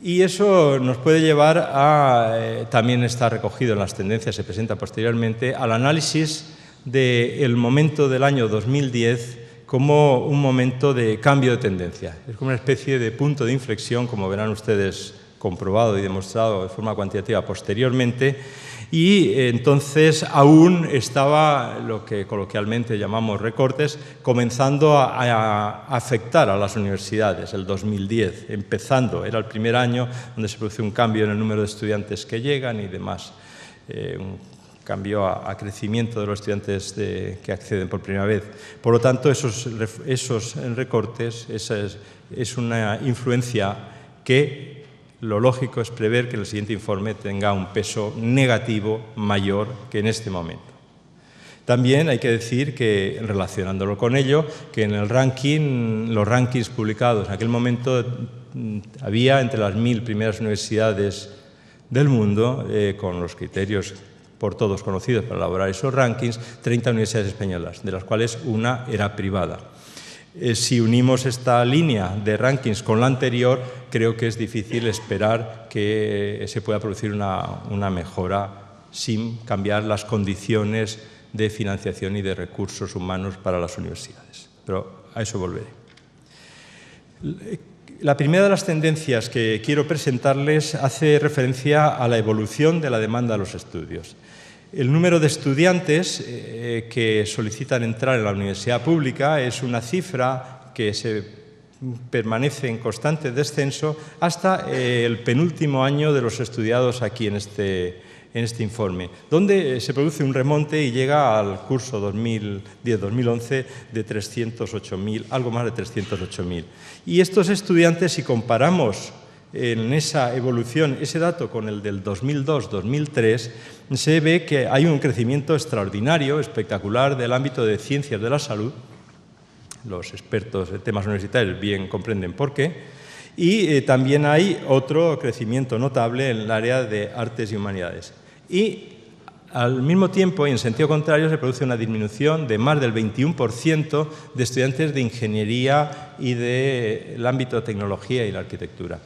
Y eso nos puede llevar a, también está recogido en las tendencias, se presenta posteriormente, al análisis del momento del año 2010 como un momento de cambio de tendencia. Es como una especie de punto de inflexión, como verán ustedes comprobado y demostrado de forma cuantitativa posteriormente, y entonces aún estaba lo que coloquialmente llamamos recortes, comenzando a afectar a las universidades, el 2010, empezando, era el primer año donde se produce un cambio en el número de estudiantes que llegan y demás, un cambio a crecimiento de los estudiantes que acceden por primera vez. Por lo tanto, esos recortes, esa es una influencia que lo lógico es prever que el siguiente informe tenga un peso negativo mayor que en este momento. También hay que decir que, relacionándolo con ello, que en el ranking, los rankings publicados en aquel momento había entre las 1.000 primeras universidades del mundo, con los criterios por todos conocidos para elaborar esos rankings, 30 universidades españolas, de las cuales una era privada. Si unimos esta línea de rankings con la anterior, creo que es difícil esperar que se pueda producir una mejora sin cambiar las condiciones de financiación y de recursos humanos para las universidades. Pero a eso volveré. La primera de las tendencias que quiero presentarles hace referencia a la evolución de la demanda de los estudios. El número de estudiantes que solicitan entrar en la universidad pública es una cifra que permanece en constante descenso hasta el penúltimo año de los estudiados aquí en informe, donde se produce un remonte y llega al curso 2010-2011 de 308.000, algo más de 308.000. Y estos estudiantes, si comparamos en esa evolución ese dato con el del 2002-2003, se ve que hay un crecimiento extraordinario, espectacular, del ámbito de ciencias de la salud. Los expertos en temas universitarios bien comprenden por qué. Y también hay otro crecimiento notable en el área de artes y humanidades. Y al mismo tiempo, y en sentido contrario, se produce una disminución de más del 21% de estudiantes de ingeniería y del ámbito de tecnología y la arquitectura.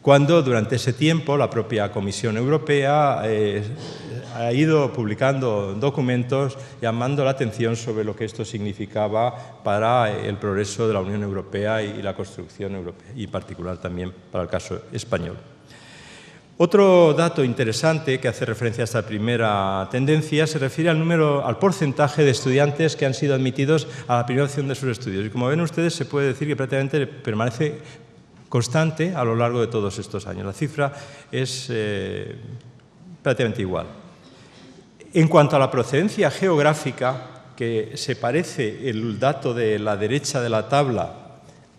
Cuando durante ese tiempo la propia Comisión Europea ha ido publicando documentos llamando la atención sobre lo que esto significaba para el progreso de la Unión Europea y la construcción europea, y en particular también para el caso español. Otro dato interesante que hace referencia a esta primera tendencia se refiere al porcentaje de estudiantes que han sido admitidos a la primera opción de sus estudios. Y como ven ustedes, se puede decir que prácticamente permanece constante a lo largo de todos estos años. La cifra es prácticamente igual. En cuanto a la procedencia geográfica, que se parece el dato de la derecha de la tabla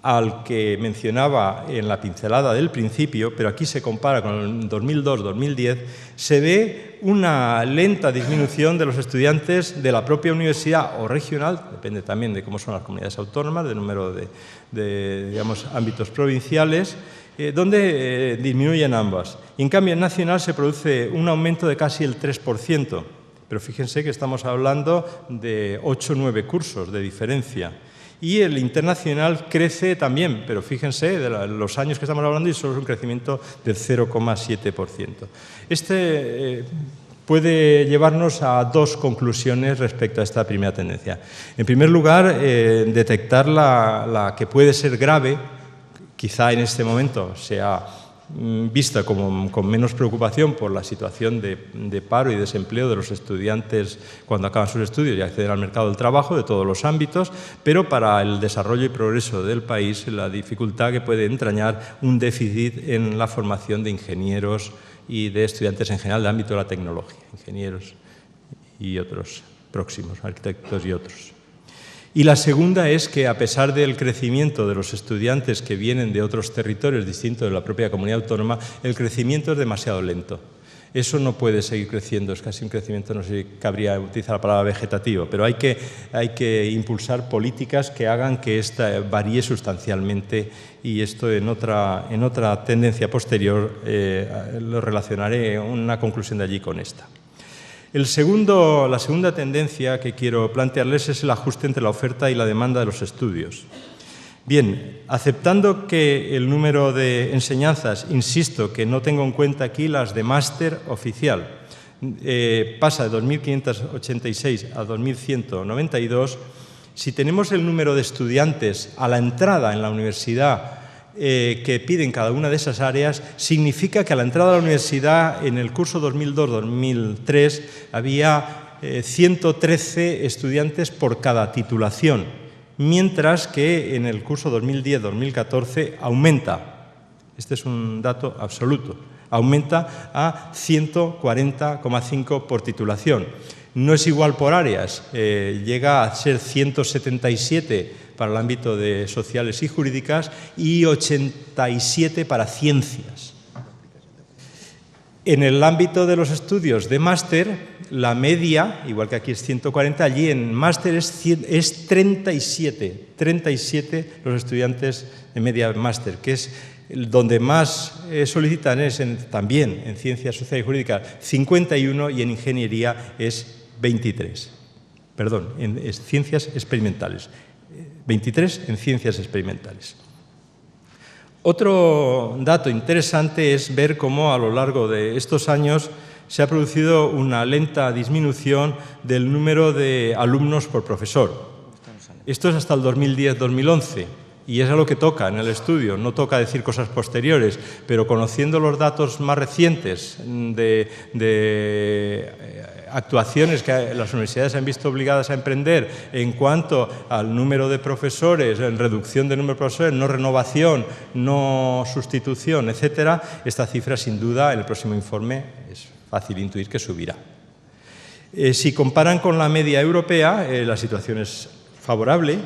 al que mencionaba en la pincelada del principio, pero aquí se compara con el 2002-2010, se ve una lenta disminución de los estudiantes de la propia universidad o regional, depende también de cómo son las comunidades autónomas, del número de digamos, ámbitos provinciales, donde disminuyen ambas. Y en cambio en nacional se produce un aumento de casi el 3%, pero fíjense que estamos hablando de 8 o 9 cursos de diferencia. Y el internacional crece también, pero fíjense, de los años que estamos hablando, y solo es un crecimiento del 0,7%. Este puede llevarnos a dos conclusiones respecto a esta primera tendencia. En primer lugar, detectar la que puede ser grave, quizá en este momento sea vista con menos preocupación por la situación de paro y desempleo de los estudiantes cuando acaban sus estudios y acceden al mercado del trabajo de todos los ámbitos, pero para el desarrollo y progreso del país la dificultad que puede entrañar un déficit en la formación de ingenieros y de estudiantes en general del ámbito de la tecnología, ingenieros y otros próximos, arquitectos y otros. Y la segunda es que, a pesar del crecimiento de los estudiantes que vienen de otros territorios distintos de la propia comunidad autónoma, el crecimiento es demasiado lento. Eso no puede seguir creciendo, es casi un crecimiento, no sé si cabría utilizar la palabra vegetativo, pero hay que impulsar políticas que hagan que esta varíe sustancialmente, y esto en otra tendencia posterior lo relacionaré, una conclusión de allí con esta. La segunda tendencia que quiero plantearles es el ajuste entre la oferta y la demanda de los estudios. Bien, aceptando que el número de enseñanzas, insisto, que no tengo en cuenta aquí las de máster oficial, pasa de 2.586 a 2.192, si tenemos el número de estudiantes a la entrada en la universidad que piden cada una de esas áreas, significa que a la entrada a la universidad en el curso 2002-2003 había 113 estudiantes por cada titulación, mientras que en el curso 2010-2014 aumenta, este es un dato absoluto, aumenta a 140,5 por titulación. No es igual por áreas, llega a ser 177 para el ámbito de sociales y jurídicas y 87 para ciencias. En el ámbito de los estudios de máster, la media, igual que aquí es 140, allí en máster es 37 los estudiantes de media máster, que es donde más solicitan es también en ciencias sociales y jurídicas 51 y en ingeniería es 23. Perdón, en ciencias experimentales. 23 en ciencias experimentales. Otro dato interesante es ver cómo a lo largo de estos años se ha producido una lenta disminución del número de alumnos por profesor. Esto es hasta el 2010-2011 y es a lo que toca en el estudio. No toca decir cosas posteriores, pero conociendo los datos más recientes de actuaciones que las universidades han visto obligadas a emprender en cuanto al número de profesores, en reducción del número de profesores, no renovación, no sustitución, etcétera, esta cifra sin duda en el próximo informe es fácil intuir que subirá. Si comparan con la media europea, la situación es favorable,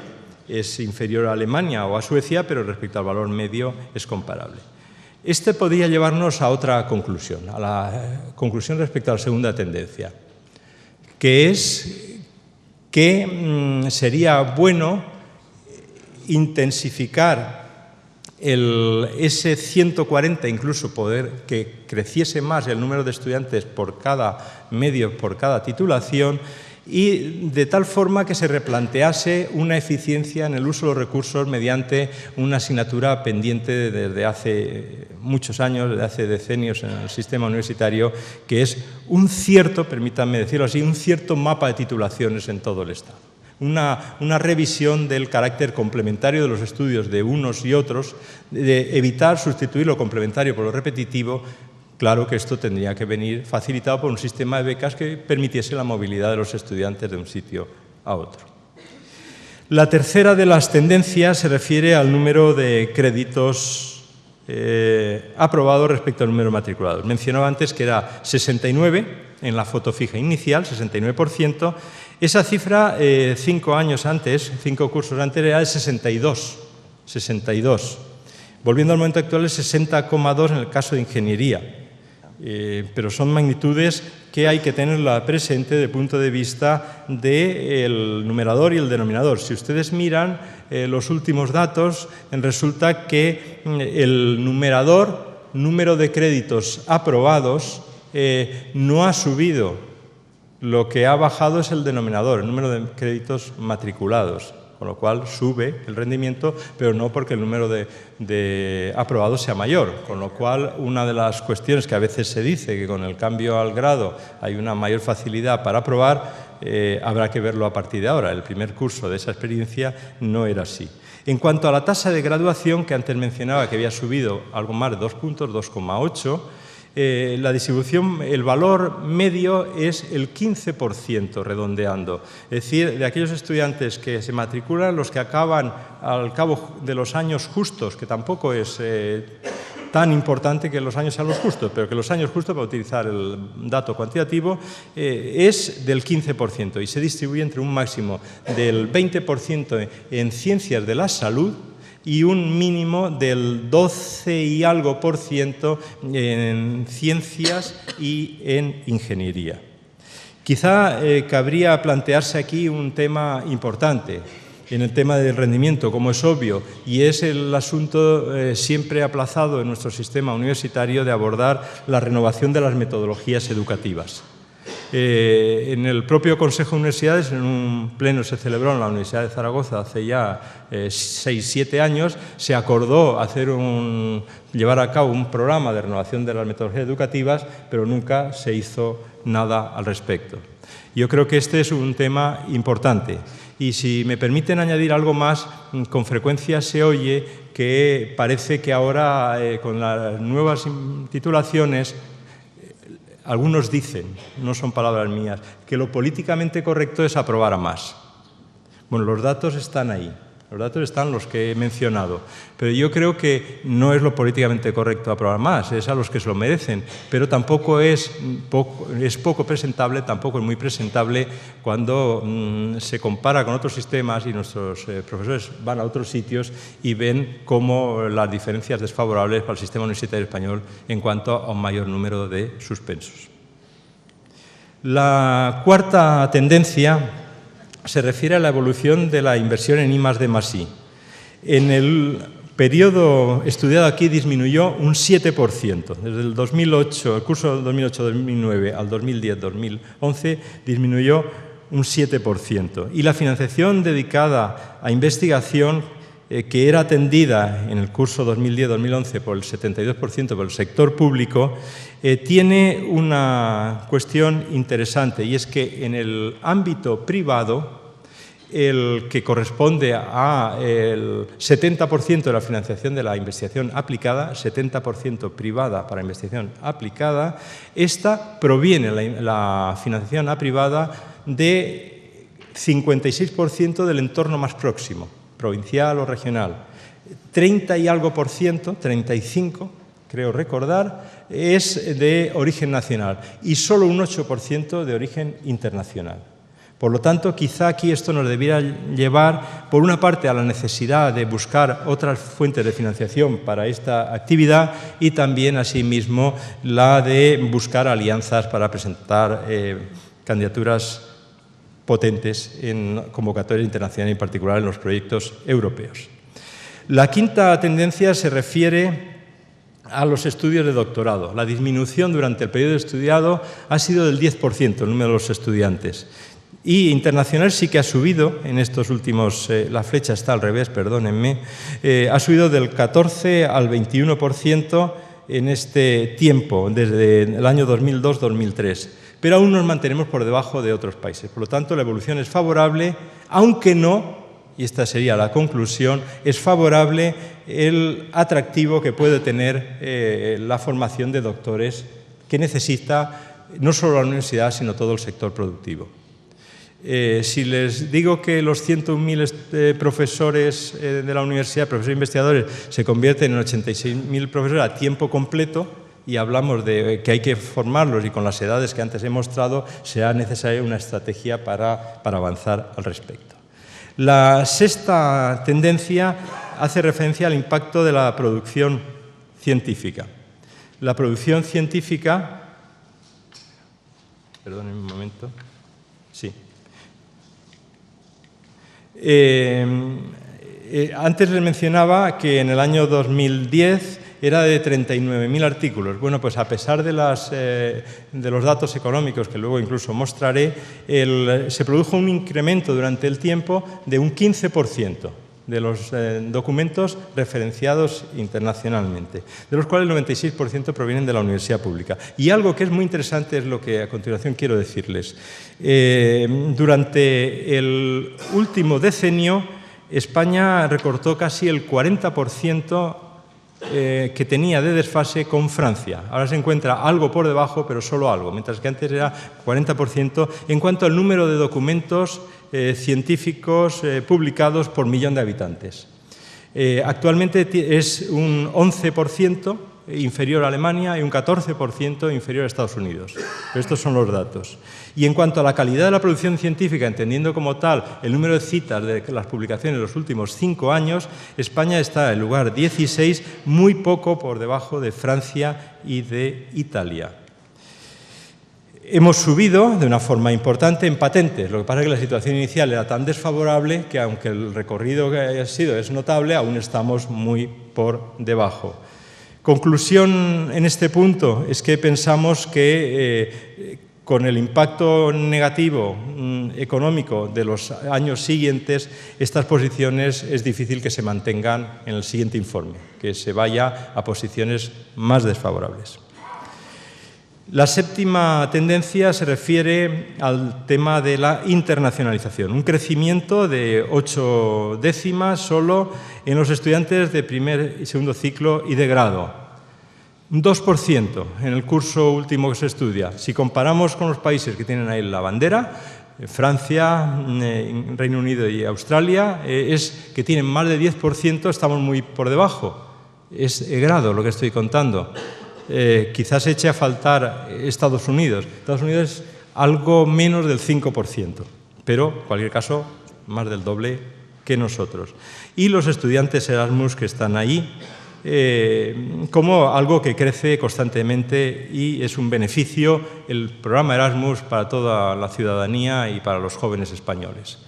es inferior a Alemania o a Suecia, pero respecto al valor medio es comparable. Este podría llevarnos a otra conclusión, a la conclusión respecto a la segunda tendencia, que es que sería bueno intensificar ese 140, incluso poder que creciese más el número de estudiantes por cada medio, por cada titulación, y de tal forma que se replantease una eficiencia en el uso de los recursos mediante una asignatura pendiente desde hace muchos años, desde hace decenios en el sistema universitario, que es un cierto, permítanme decirlo así, un cierto mapa de titulaciones en todo el Estado. Una revisión del carácter complementario de los estudios de unos y otros, de evitar sustituir lo complementario por lo repetitivo. Claro que esto tendría que venir facilitado por un sistema de becas que permitiese la movilidad de los estudiantes de un sitio a otro. La tercera de las tendencias se refiere al número de créditos aprobados respecto al número de matriculados. Mencionaba antes que era 69 en la foto fija inicial, 69%. Esa cifra, 5 años antes, 5 cursos antes, era de 62. Volviendo al momento actual, es 60,2 en el caso de ingeniería. Pero son magnitudes que hay que tenerla presente desde el punto de vista del numerador y el denominador. Si ustedes miran los últimos datos, resulta que el numerador, número de créditos aprobados, no ha subido. Lo que ha bajado es el denominador, el número de créditos matriculados, con lo cual sube el rendimiento, pero no porque el número de aprobados sea mayor. Con lo cual, una de las cuestiones que a veces se dice, que con el cambio al grado hay una mayor facilidad para aprobar, habrá que verlo a partir de ahora. El primer curso de esa experiencia no era así. En cuanto a la tasa de graduación, que antes mencionaba que había subido algo más de 2 puntos, 2,8, la distribución, el valor medio es el 15%, redondeando. Es decir, de aquellos estudiantes que se matriculan, los que acaban al cabo de los años justos, que tampoco es tan importante que los años sean los justos, pero que los años justos, para utilizar el dato cuantitativo, es del 15% y se distribuye entre un máximo del 20% en ciencias de la salud y un mínimo del 12 y algo % en ciencias y en ingeniería. Quizá cabría plantearse aquí un tema importante en el tema del rendimiento, como es obvio, y es el asunto siempre aplazado en nuestro sistema universitario de abordar la renovación de las metodologías educativas. En el propio Consejo de Universidades, en un pleno se celebró en la Universidad de Zaragoza hace ya 6-7 años, se acordó llevar a cabo un programa de renovación de las metodologías educativas, pero nunca se hizo nada al respecto. Yo creo que este es un tema importante. Y si me permiten añadir algo más, con frecuencia se oye que parece que ahora, con las nuevas titulaciones, algunos dicen, no son palabras mías, que lo políticamente correcto es aprobar a más. Bueno, los datos están ahí, los datos están los que he mencionado, pero yo creo que no es lo políticamente correcto aprobar más, es a los que se lo merecen, pero tampoco es poco presentable, tampoco es muy presentable cuando se compara con otros sistemas y nuestros profesores van a otros sitios y ven cómo las diferencias desfavorables para el sistema universitario español en cuanto a un mayor número de suspensos. La cuarta tendencia se refiere a la evolución de la inversión en I+D+I. En el periodo estudiado aquí disminuyó un 7%. Desde el 2008, el curso 2008-2009 al 2010-2011 disminuyó un 7%. Y la financiación dedicada a investigación, que era atendida en el curso 2010-2011 por el 72% por el sector público, tiene una cuestión interesante, y es que en el ámbito privado, el que corresponde al 70% de la financiación de la investigación aplicada, 70% privada para investigación aplicada, esta proviene, la financiación privada, de 56% del entorno más próximo, provincial o regional, 30 y algo %, 35%, creo recordar, es de origen nacional y solo un 8% de origen internacional. Por lo tanto, quizá aquí esto nos debiera llevar, por una parte, a la necesidad de buscar otras fuentes de financiación para esta actividad y también, asimismo, la de buscar alianzas para presentar candidaturas potentes en convocatoria internacional, en particular en los proyectos europeos. La quinta tendencia se refiere a los estudios de doctorado. La disminución durante el periodo de estudiado ha sido del 10%, el número de los estudiantes. Y internacional sí que ha subido en estos últimos, la flecha está al revés, perdónenme, ha subido del 14 al 21% en este tiempo, desde el año 2002-2003. Pero aún nos mantenemos por debajo de otros países. Por lo tanto, la evolución es favorable, aunque no, y esta sería la conclusión, es favorable el atractivo que puede tener la formación de doctores que necesita no solo la universidad, sino todo el sector productivo. Si les digo que los 101.000 profesores de la universidad, profesores investigadores, se convierten en 86.000 profesores a tiempo completo y hablamos de que hay que formarlos y con las edades que antes he mostrado, será necesaria una estrategia para avanzar al respecto. La sexta tendencia hace referencia al impacto de la producción científica. La producción científica... Perdón un momento. Sí. Antes les mencionaba que en el año 2010 era de 39.000 artículos. Bueno, pues a pesar de los datos económicos que luego incluso mostraré, se produjo un incremento durante el tiempo de un 15% de los documentos referenciados internacionalmente, de los cuales el 96% provienen de la universidad pública. Y algo que es muy interesante es lo que a continuación quiero decirles. Durante el último decenio, España recortó casi el 40% que tenía de desfase con Francia. Ahora se encuentra algo por debajo, pero solo algo, mientras que antes era 40% en cuanto al número de documentos científicos publicados por millón de habitantes. Actualmente es un 11% inferior a Alemania y un 14% inferior a Estados Unidos. Pero estos son los datos. Y en cuanto a la calidad de la producción científica, entendiendo como tal el número de citas de las publicaciones de los últimos 5 años, España está en el lugar 16, muy poco por debajo de Francia y de Italia. Hemos subido de una forma importante en patentes. Lo que pasa es que la situación inicial era tan desfavorable que, aunque el recorrido que haya sido es notable, aún estamos muy por debajo. Conclusión en este punto es que pensamos que con el impacto negativo económico de los años siguientes, estas posiciones es difícil que se mantengan en el siguiente informe, que se vaya a posiciones más desfavorables. La séptima tendencia se refiere al tema de la internacionalización, un crecimiento de 8 décimas solo en los estudiantes de primer y segundo ciclo y de grado. Un 2% en el curso último que se estudia. Si comparamos con los países que tienen ahí la bandera, Francia, Reino Unido y Australia, es que tienen más de 10%, estamos muy por debajo. Es grado lo que estoy contando. Quizás eche a faltar Estados Unidos. Estados Unidos es algo menos del 5%, pero en cualquier caso más del doble que nosotros. Y los estudiantes Erasmus que están ahí, como algo que crece constantemente y es un beneficio el programa Erasmus para toda la ciudadanía y para los jóvenes españoles.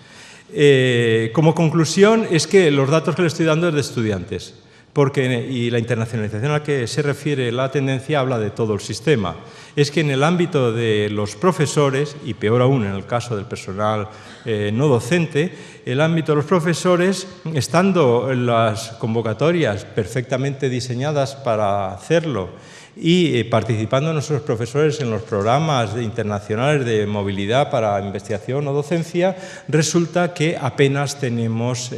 Como conclusión es que los datos que le estoy dando es de estudiantes, y la internacionalización a la que se refiere la tendencia habla de todo el sistema. Es que en el ámbito de los profesores, y peor aún en el caso del personal no docente, el ámbito de los profesores, estando en las convocatorias perfectamente diseñadas para hacerlo y participando nuestros profesores en los programas internacionales de movilidad para investigación o docencia, resulta que apenas tenemos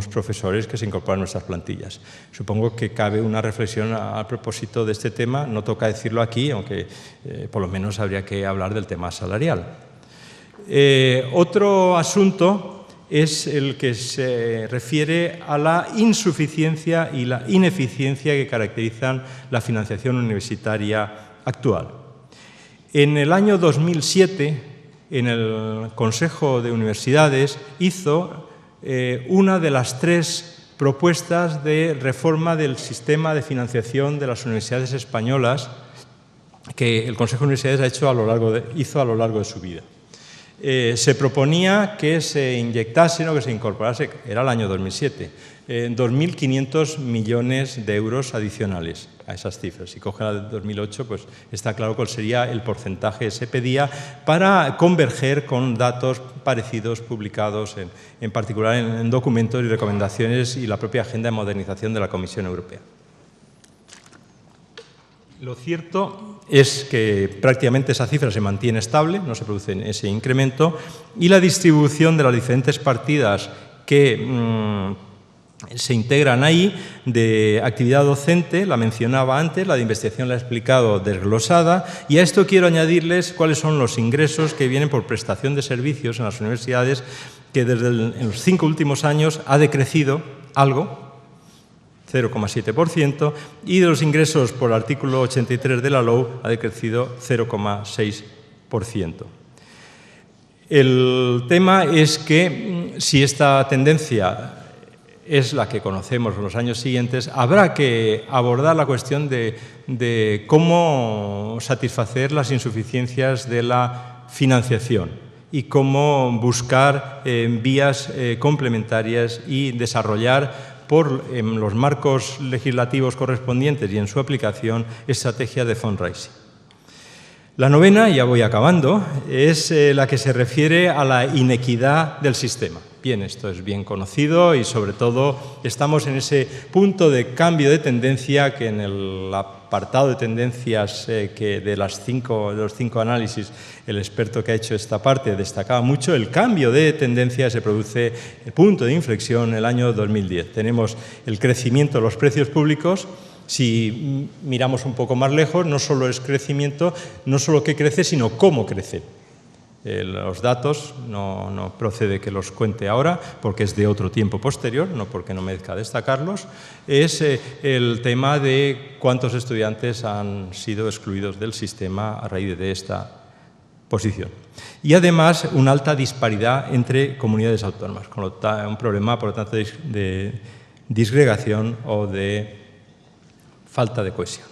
profesores que se incorporan a nuestras plantillas. Supongo que cabe una reflexión a propósito de este tema. No toca decirlo aquí, aunque por lo menos habría que hablar del tema salarial. Otro asunto es el que se refiere a la insuficiencia y la ineficiencia que caracterizan la financiación universitaria actual. En el año 2007, en el Consejo de Universidades, hizo una de las 3 propuestas de reforma del sistema de financiación de las universidades españolas que el Consejo de Universidades hizo a lo largo de su vida. Se proponía que se inyectasen o que se incorporase, era el año 2007, 2.500 millones de euros adicionales a esas cifras. Si coge la de 2008, pues está claro cuál sería el porcentaje que se pedía para converger con datos parecidos publicados en particular en documentos y recomendaciones y la propia Agenda de Modernización de la Comisión Europea. Lo cierto es que prácticamente esa cifra se mantiene estable, no se produce ese incremento, y la distribución de las diferentes partidas que se integran ahí, de actividad docente, la mencionaba antes, la de investigación la he explicado desglosada, y a esto quiero añadirles cuáles son los ingresos que vienen por prestación de servicios en las universidades, que desde en los 5 últimos años ha decrecido algo, 0,7%, y de los ingresos por el artículo 83 de la LOU ha decrecido 0,6%. El tema es que si esta tendencia es la que conocemos en los años siguientes, habrá que abordar la cuestión de cómo satisfacer las insuficiencias de la financiación y cómo buscar vías complementarias y desarrollar en los marcos legislativos correspondientes y en su aplicación, estrategia de fundraising. La novena, ya voy acabando, es la que se refiere a la inequidad del sistema. Bien, esto es bien conocido y sobre todo estamos en ese punto de cambio de tendencia que en el apartado de tendencias de los 5 análisis el experto que ha hecho esta parte destacaba mucho. El cambio de tendencia se produce, el punto de inflexión, en el año 2010. Tenemos el crecimiento de los precios públicos. Si miramos un poco más lejos, no solo es crecimiento, no solo que crece, sino cómo crece. Los datos no procede que los cuente ahora, porque es de otro tiempo posterior, no porque no merezca destacarlos. Es el tema de cuántos estudiantes han sido excluidos del sistema a raíz de esta posición. Y además una alta disparidad entre comunidades autónomas, con un problema, por lo tanto, de disgregación o de falta de cohesión.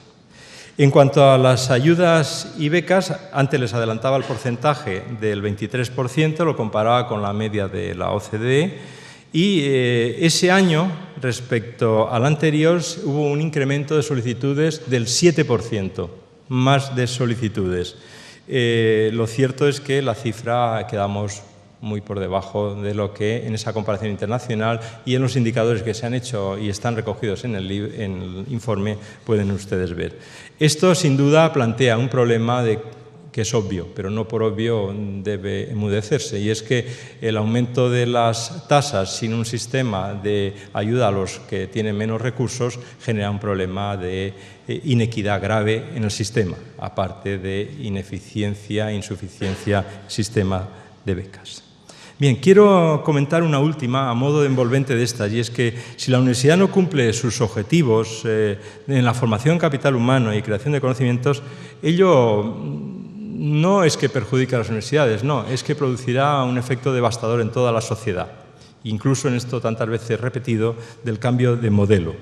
En cuanto a las ayudas y becas, antes les adelantaba el porcentaje del 23%, lo comparaba con la media de la OCDE, y ese año, respecto al anterior, hubo un incremento de solicitudes del 7%, más de solicitudes. Lo cierto es que la cifra quedamos muy por debajo de lo que en esa comparación internacional y en los indicadores que se han hecho y están recogidos en el informe pueden ustedes ver. Esto sin duda plantea un problema que es obvio, pero no por obvio debe enmudecerse, y es que el aumento de las tasas sin un sistema de ayuda a los que tienen menos recursos genera un problema de inequidad grave en el sistema, aparte de ineficiencia e insuficiencia sistema de becas. Bien, quiero comentar una última a modo de envolvente de estas, y es que si la universidad no cumple sus objetivos en la formación capital humano y creación de conocimientos, ello no es que perjudique a las universidades, no, es que producirá un efecto devastador en toda la sociedad, incluso en esto tantas veces repetido del cambio de modelo.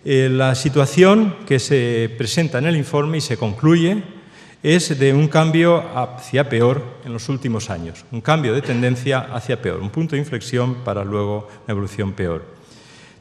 La situación que se presenta en el informe y se concluye es de un cambio hacia peor en los últimos años, un cambio de tendencia hacia peor, un punto de inflexión para luego una evolución peor.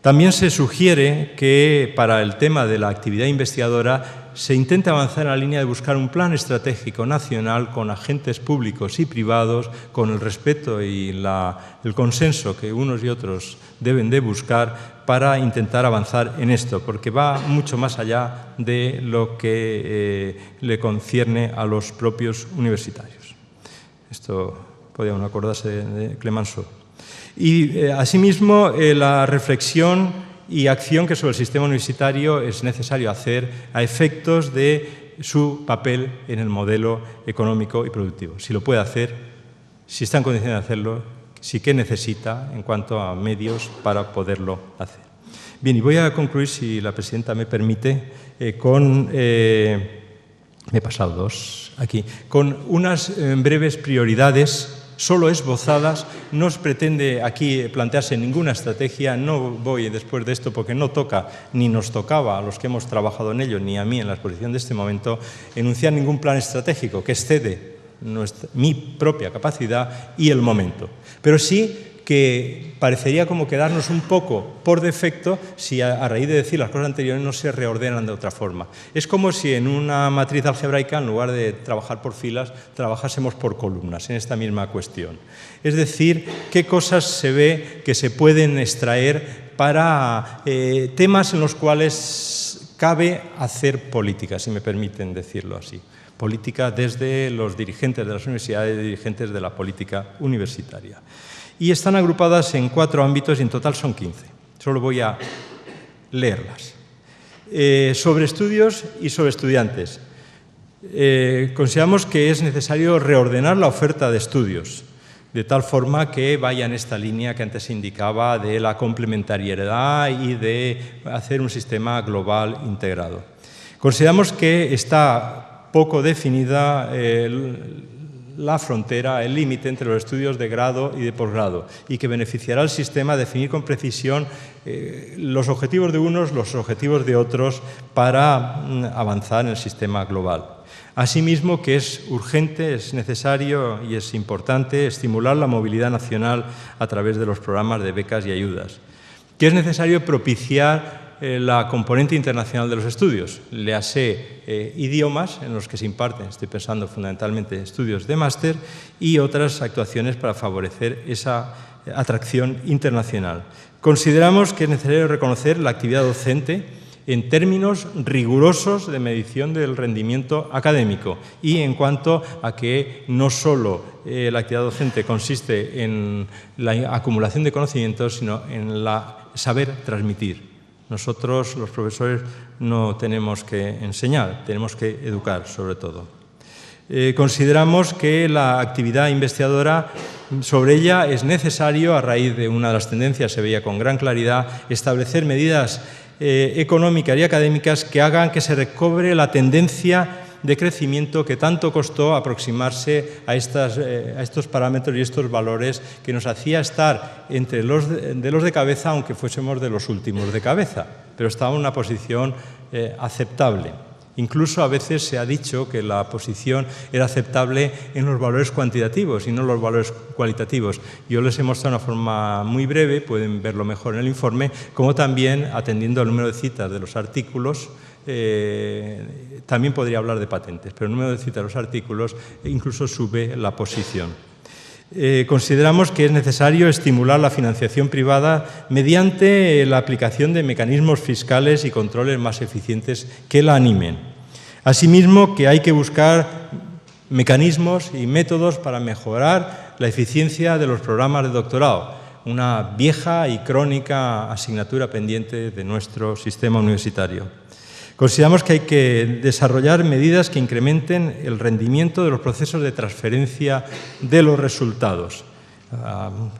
También se sugiere que para el tema de la actividad investigadora se intente avanzar en la línea de buscar un plan estratégico nacional con agentes públicos y privados, con el respeto y el consenso que unos y otros deben de buscar para intentar avanzar en esto, porque va mucho más allá de lo que le concierne a los propios universitarios. Esto podía uno acordarse de Clemenceau. Y asimismo, la reflexión y acción que sobre el sistema universitario es necesario hacer a efectos de su papel en el modelo económico y productivo. Si lo puede hacer, si está en condiciones de hacerlo, sí que necesita en cuanto a medios para poderlo hacer. Bien, y voy a concluir, si la presidenta me permite, con... me he pasado dos aquí, con unas breves prioridades solo esbozadas. No se pretende aquí plantearse ninguna estrategia. No voy después de esto, porque no toca, ni nos tocaba a los que hemos trabajado en ello, ni a mí en la exposición de este momento, enunciar ningún plan estratégico que excede mi propia capacidad y el momento. Pero sí que parecería como quedarnos un poco por defecto si a raíz de decir las cosas anteriores no se reordenan de otra forma. Es como si en una matriz algebraica, en lugar de trabajar por filas, trabajásemos por columnas en esta misma cuestión. Es decir, qué cosas se ve que se pueden extraer para temas en los cuales cabe hacer política, si me permiten decirlo así. Política desde los dirigentes de las universidades y dirigentes de la política universitaria. Y están agrupadas en 4 ámbitos y en total son 15. Solo voy a leerlas. Sobre estudios y sobre estudiantes. Consideramos que es necesario reordenar la oferta de estudios, de tal forma que vaya en esta línea que antes indicaba de la complementariedad y de hacer un sistema global integrado. Consideramos que está poco definida la frontera, el límite entre los estudios de grado y de posgrado, y que beneficiará al sistema definir con precisión los objetivos de unos, los objetivos de otros, para avanzar en el sistema global. Asimismo, que es urgente, es necesario y es importante estimular la movilidad nacional a través de los programas de becas y ayudas. Que es necesario propiciar la componente internacional de los estudios, léase idiomas en los que se imparten, estoy pensando fundamentalmente en estudios de máster, y otras actuaciones para favorecer esa atracción internacional. Consideramos que es necesario reconocer la actividad docente en términos rigurosos de medición del rendimiento académico y en cuanto a que no solo la actividad docente consiste en la acumulación de conocimientos, sino en el saber transmitir. Nosotros, los profesores, no tenemos que enseñar, tenemos que educar, sobre todo. Consideramos que la actividad investigadora, sobre ella es necesario, a raíz de una de las tendencias, se veía con gran claridad, establecer medidas económicas y académicas que hagan que se recobre la tendencia de crecimiento que tanto costó aproximarse a estos parámetros y estos valores, que nos hacía estar entre los de cabeza, aunque fuésemos de los últimos de cabeza, pero estaba en una posición aceptable. Incluso a veces se ha dicho que la posición era aceptable en los valores cuantitativos y no en los valores cualitativos. Yo les he mostrado de una forma muy breve, pueden verlo mejor en el informe, como también, atendiendo al número de citas de los artículos, también podría hablar de patentes, pero el número de citas de los artículos incluso sube la posición. Consideramos que es necesario estimular la financiación privada mediante la aplicación de mecanismos fiscales y controles más eficientes que la animen. Asimismo, que hay que buscar mecanismos y métodos para mejorar la eficiencia de los programas de doctorado, una vieja y crónica asignatura pendiente de nuestro sistema universitario. Consideramos que hay que desarrollar medidas que incrementen el rendimiento de los procesos de transferencia de los resultados.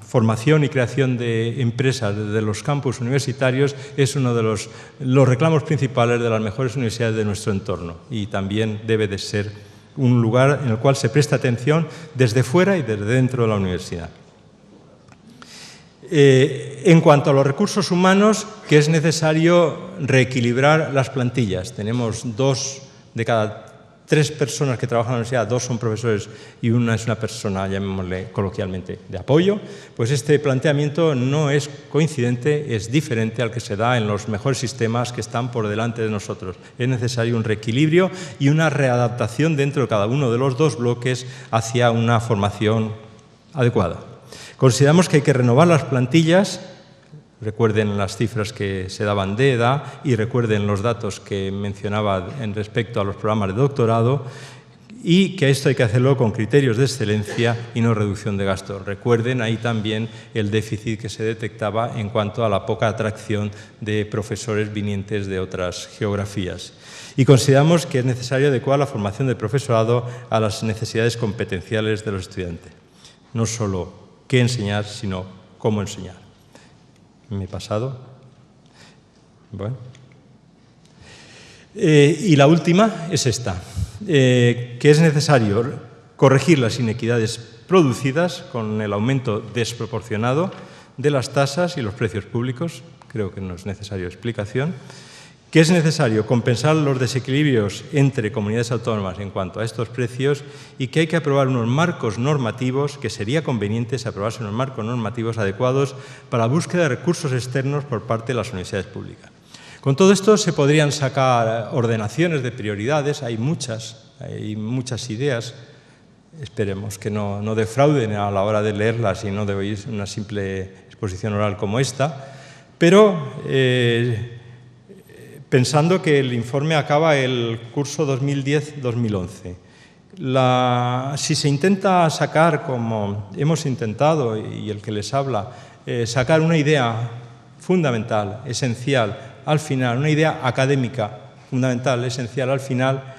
Formación y creación de empresas desde los campus universitarios es uno de los reclamos principales de las mejores universidades de nuestro entorno, y también debe de ser un lugar en el cual se preste atención desde fuera y desde dentro de la universidad. En cuanto a los recursos humanos, que es necesario reequilibrar las plantillas. Tenemos 2 de cada 3 personas que trabajan en la universidad, 2 son profesores y una es una persona, llamémosle coloquialmente, de apoyo. Pues este planteamiento no es coincidente, es diferente al que se da en los mejores sistemas que están por delante de nosotros. Es necesario un reequilibrio y una readaptación dentro de cada uno de los 2 bloques hacia una formación adecuada. Consideramos que hay que renovar las plantillas, recuerden las cifras que se daban de edad y recuerden los datos que mencionaba en respecto a los programas de doctorado, y que esto hay que hacerlo con criterios de excelencia y no reducción de gastos. Recuerden ahí también el déficit que se detectaba en cuanto a la poca atracción de profesores vinientes de otras geografías. Y consideramos que es necesario adecuar la formación del profesorado a las necesidades competenciales de los estudiantes. No solo qué enseñar, sino cómo enseñar. ¿Me he pasado? Bueno. Y la última es esta, que es necesario corregir las inequidades producidas con el aumento desproporcionado de las tasas y los precios públicos, creo que no es necesario explicación, que es necesario compensar los desequilibrios entre comunidades autónomas en cuanto a estos precios y que hay que aprobar unos marcos normativos, que sería conveniente aprobarse unos marcos normativos adecuados para la búsqueda de recursos externos por parte de las universidades públicas. Con todo esto se podrían sacar ordenaciones de prioridades, hay muchas ideas, esperemos que no defrauden a la hora de leerlas y no de oír una simple exposición oral como esta, pero pensando que el informe acaba el curso 2010-2011. Si se intenta sacar, como hemos intentado, y el que les habla, sacar una idea fundamental, esencial, al final, una idea académica fundamental, esencial, al final,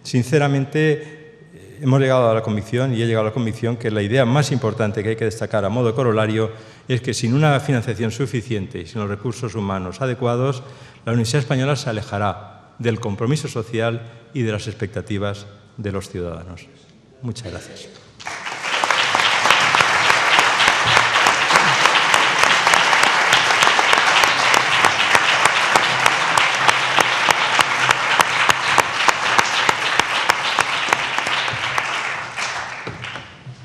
sinceramente, hemos llegado a la convicción, y he llegado a la convicción, que la idea más importante que hay que destacar a modo de corolario es que sin una financiación suficiente y sin los recursos humanos adecuados, la Universidad Española se alejará del compromiso social y de las expectativas de los ciudadanos. Muchas gracias.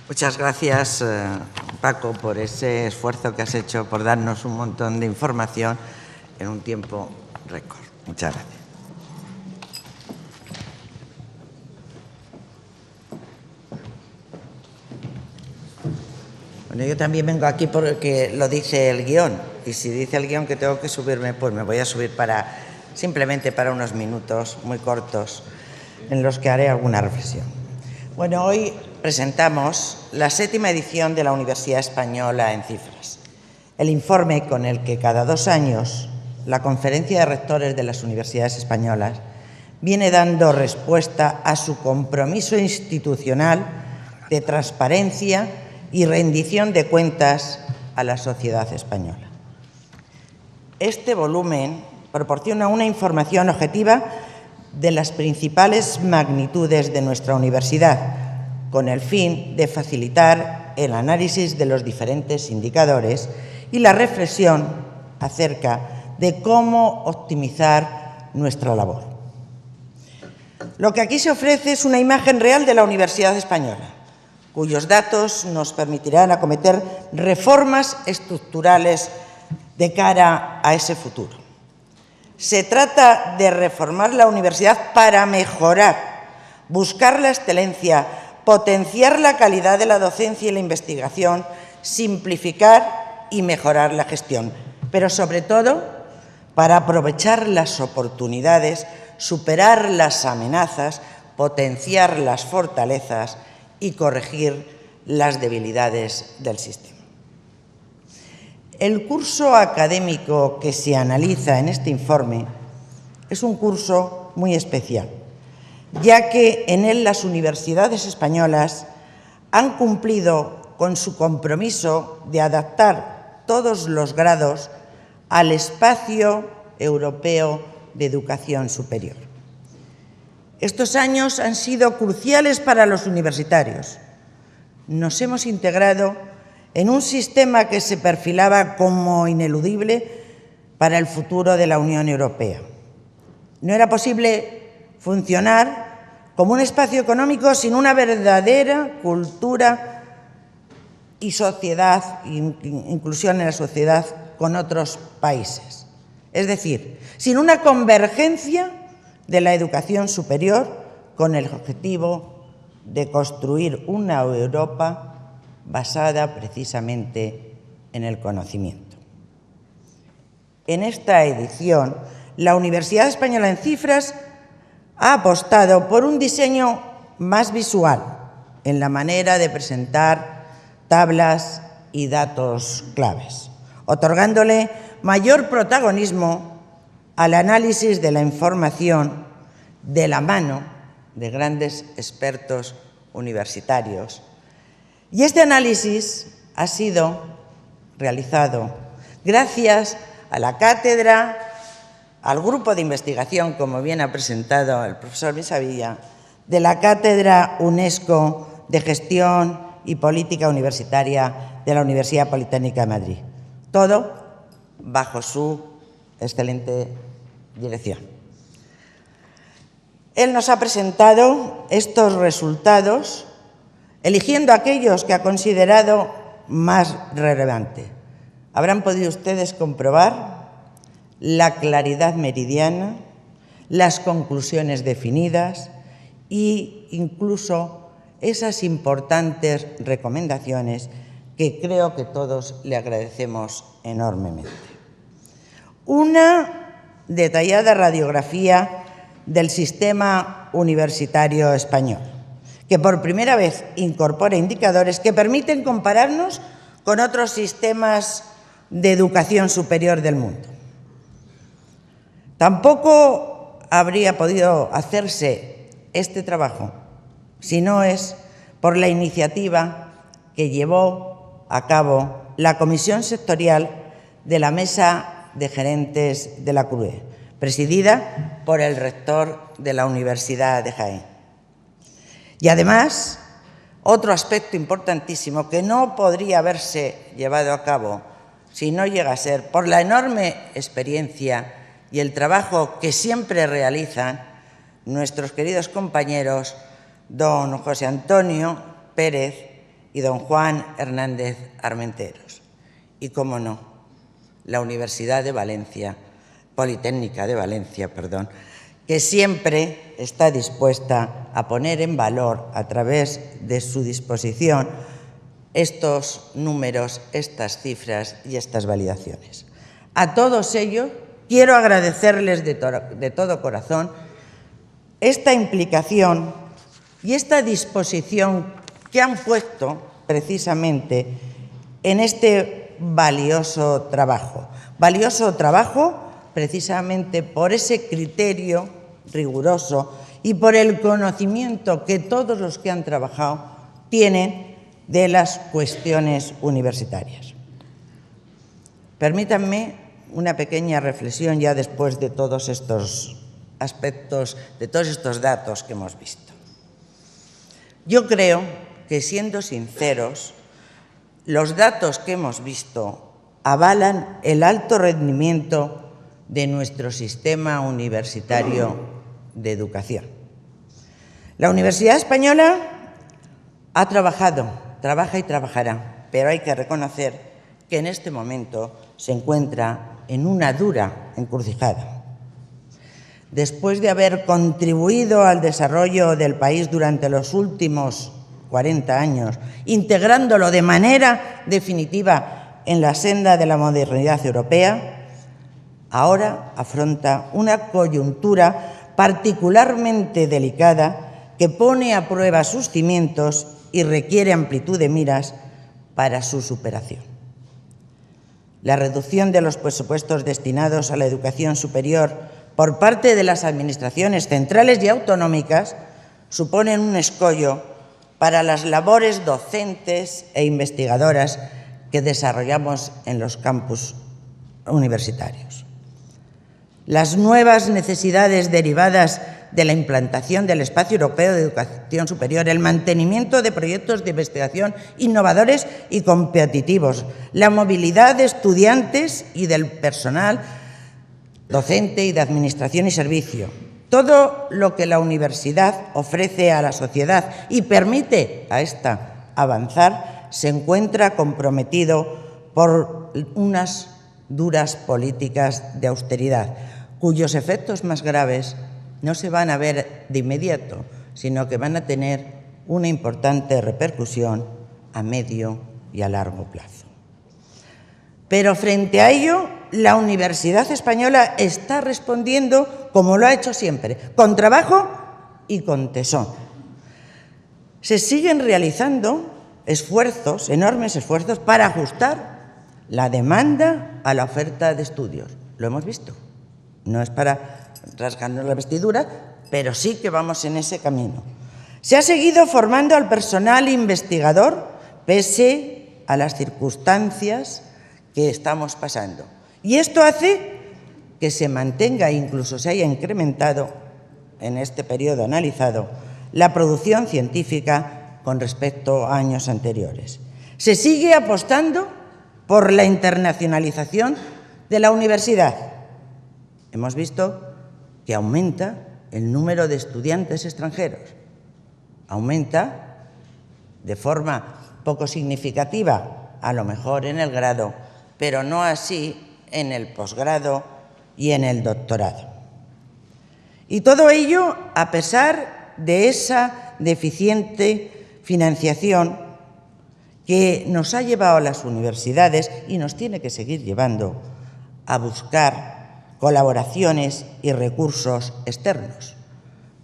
Muchas gracias, Paco, por ese esfuerzo que has hecho por darnos un montón de información en un tiempo récord. Muchas gracias. Bueno, yo también vengo aquí porque lo dice el guión, y si dice el guión que tengo que subirme, pues me voy a subir simplemente para unos minutos muy cortos en los que haré alguna reflexión. Bueno, hoy presentamos la 7ª edición de la Universidad Española en Cifras, el informe con el que cada 2 años la Conferencia de Rectores de las Universidades Españolas viene dando respuesta a su compromiso institucional de transparencia y rendición de cuentas a la sociedad española. Este volumen proporciona una información objetiva de las principales magnitudes de nuestra universidad, con el fin de facilitar el análisis de los diferentes indicadores y la reflexión acerca de cómo optimizar nuestra labor. Lo que aquí se ofrece es una imagen real de la Universidad Española, cuyos datos nos permitirán acometer reformas estructurales de cara a ese futuro. Se trata de reformar la universidad para mejorar, buscar la excelencia, potenciar la calidad de la docencia y la investigación, simplificar y mejorar la gestión, pero sobre todo para aprovechar las oportunidades, superar las amenazas, potenciar las fortalezas y corregir las debilidades del sistema. El curso académico que se analiza en este informe es un curso muy especial, ya que en él las universidades españolas han cumplido con su compromiso de adaptar todos los grados al espacio europeo de educación superior. Estos años han sido cruciales para los universitarios. Nos hemos integrado en un sistema que se perfilaba como ineludible para el futuro de la Unión Europea. No era posible funcionar como un espacio económico sin una verdadera cultura y sociedad, inclusión en la sociedad con otros países. Es decir, sin una convergencia de la educación superior con el objetivo de construir una Europa basada precisamente en el conocimiento. En esta edición, la Universidad Española en Cifras ha apostado por un diseño más visual en la manera de presentar tablas y datos claves, otorgándole mayor protagonismo al análisis de la información de la mano de grandes expertos universitarios Y este análisis ha sido realizado gracias a la cátedra, al grupo de investigación, como bien ha presentado el profesor Mesavilla, de la Cátedra UNESCO de Gestión y Política Universitaria de la Universidad Politécnica de Madrid. Todo bajo su excelente dirección. Él nos ha presentado estos resultados, eligiendo aquellos que ha considerado más relevantes. Habrán podido ustedes comprobar la claridad meridiana, las conclusiones definidas e incluso esas importantes recomendaciones que creo que todos le agradecemos enormemente. Una detallada radiografía del sistema universitario español, que por primera vez incorpora indicadores que permiten compararnos con otros sistemas de educación superior del mundo. Tampoco habría podido hacerse este trabajo si no es por la iniciativa que llevó a cabo la Comisión Sectorial de la Mesa de Gerentes de la CRUE, presidida por el rector de la Universidad de Jaén. Y además, otro aspecto importantísimo que no podría haberse llevado a cabo si no llega a ser por la enorme experiencia y el trabajo que siempre realizan nuestros queridos compañeros don José Antonio Pérez y don Juan Hernández Armenteros. Y, cómo no, la Universidad de Valencia, Politécnica de Valencia, perdón, que siempre está dispuesta a poner en valor, a través de su disposición, estos números, estas cifras y estas validaciones. A todos ellos quiero agradecerles de todo corazón esta implicación y esta disposición que han puesto precisamente en este valioso trabajo. Valioso trabajo precisamente por ese criterio riguroso y por el conocimiento que todos los que han trabajado tienen de las cuestiones universitarias. Permítanme una pequeña reflexión ya después de todos estos aspectos, de todos estos datos que hemos visto. Yo creo que, siendo sinceros, los datos que hemos visto avalan el alto rendimiento de nuestro sistema universitario de educación. La Universidad Española ha trabajado, trabaja y trabajará, pero hay que reconocer que en este momento se encuentra en una dura encrucijada. Después de haber contribuido al desarrollo del país durante los últimos 40 años, integrándolo de manera definitiva en la senda de la modernidad europea, ahora afronta una coyuntura particularmente delicada que pone a prueba sus cimientos y requiere amplitud de miras para su superación. La reducción de los presupuestos destinados a la educación superior por parte de las administraciones centrales y autonómicas suponen un escollo para las labores docentes e investigadoras que desarrollamos en los campus universitarios. Las nuevas necesidades derivadas de la implantación del Espacio Europeo de Educación Superior, el mantenimiento de proyectos de investigación innovadores y competitivos, la movilidad de estudiantes y del personal docente y de administración y servicio, todo lo que la universidad ofrece a la sociedad y permite a esta avanzar, se encuentra comprometido por unas duras políticas de austeridad, cuyos efectos más graves no se van a ver de inmediato, sino que van a tener una importante repercusión a medio y a largo plazo. Pero frente a ello, la Universidad Española está respondiendo como lo ha hecho siempre, con trabajo y con tesón. Se siguen realizando esfuerzos, enormes esfuerzos, para ajustar la demanda a la oferta de estudios. Lo hemos visto. No es para rasgarnos la vestidura, pero sí que vamos en ese camino. Se ha seguido formando al personal investigador pese a las circunstancias que estamos pasando. Y esto hace que se mantenga, incluso se haya incrementado en este periodo analizado, la producción científica con respecto a años anteriores. Se sigue apostando por la internacionalización de la universidad. Hemos visto que aumenta el número de estudiantes extranjeros. Aumenta de forma poco significativa, a lo mejor en el grado, pero no así en el posgrado y en el doctorado. Y todo ello a pesar de esa deficiente financiación que nos ha llevado a las universidades y nos tiene que seguir llevando a buscar colaboraciones y recursos externos,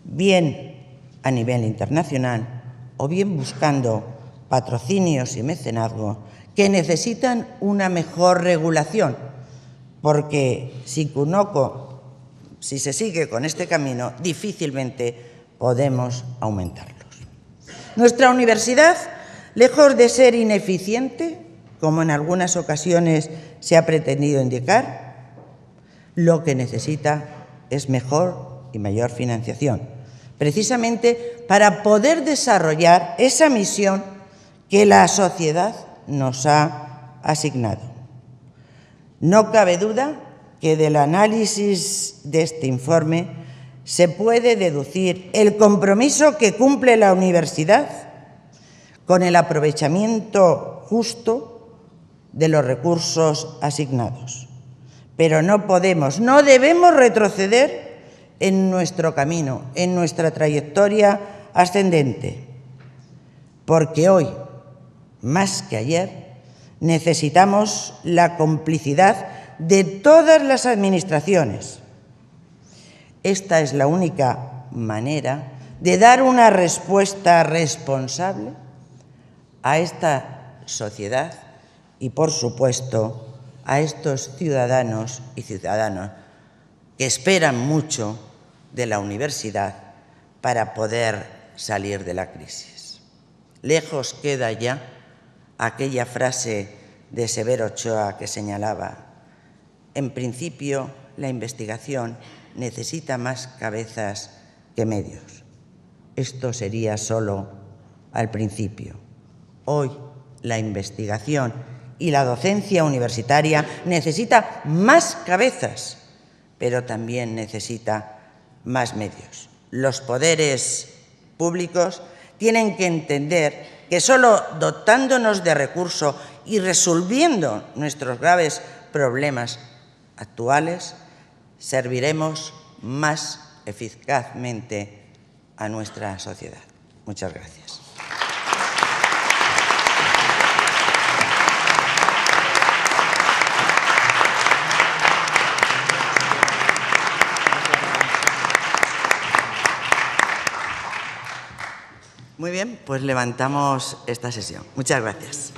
bien a nivel internacional o bien buscando patrocinios y mecenazgo que necesitan una mejor regulación, porque si se sigue con este camino, difícilmente podemos aumentarlos. Nuestra universidad, lejos de ser ineficiente, como en algunas ocasiones se ha pretendido indicar, lo que necesita es mejor y mayor financiación, precisamente para poder desarrollar esa misión que la sociedad nos ha asignado. No cabe duda que del análisis de este informe se puede deducir el compromiso que cumple la universidad con el aprovechamiento justo de los recursos asignados. Pero no debemos retroceder en nuestro camino, en nuestra trayectoria ascendente, porque hoy, más que ayer, necesitamos la complicidad de todas las administraciones. Esta es la única manera de dar una respuesta responsable a esta sociedad y, por supuesto, a estos ciudadanos y ciudadanas que esperan mucho de la universidad para poder salir de la crisis. Lejos queda ya aquella frase de Severo Ochoa que señalaba: en principio, la investigación necesita más cabezas que medios. Esto sería solo al principio. Hoy, la investigación y la docencia universitaria necesita más cabezas, pero también necesita más medios. Los poderes públicos tienen que entender que solo dotándonos de recursos y resolviendo nuestros graves problemas actuales, serviremos más eficazmente a nuestra sociedad. Muchas gracias. Muy bien, pues levantamos esta sesión. Muchas gracias.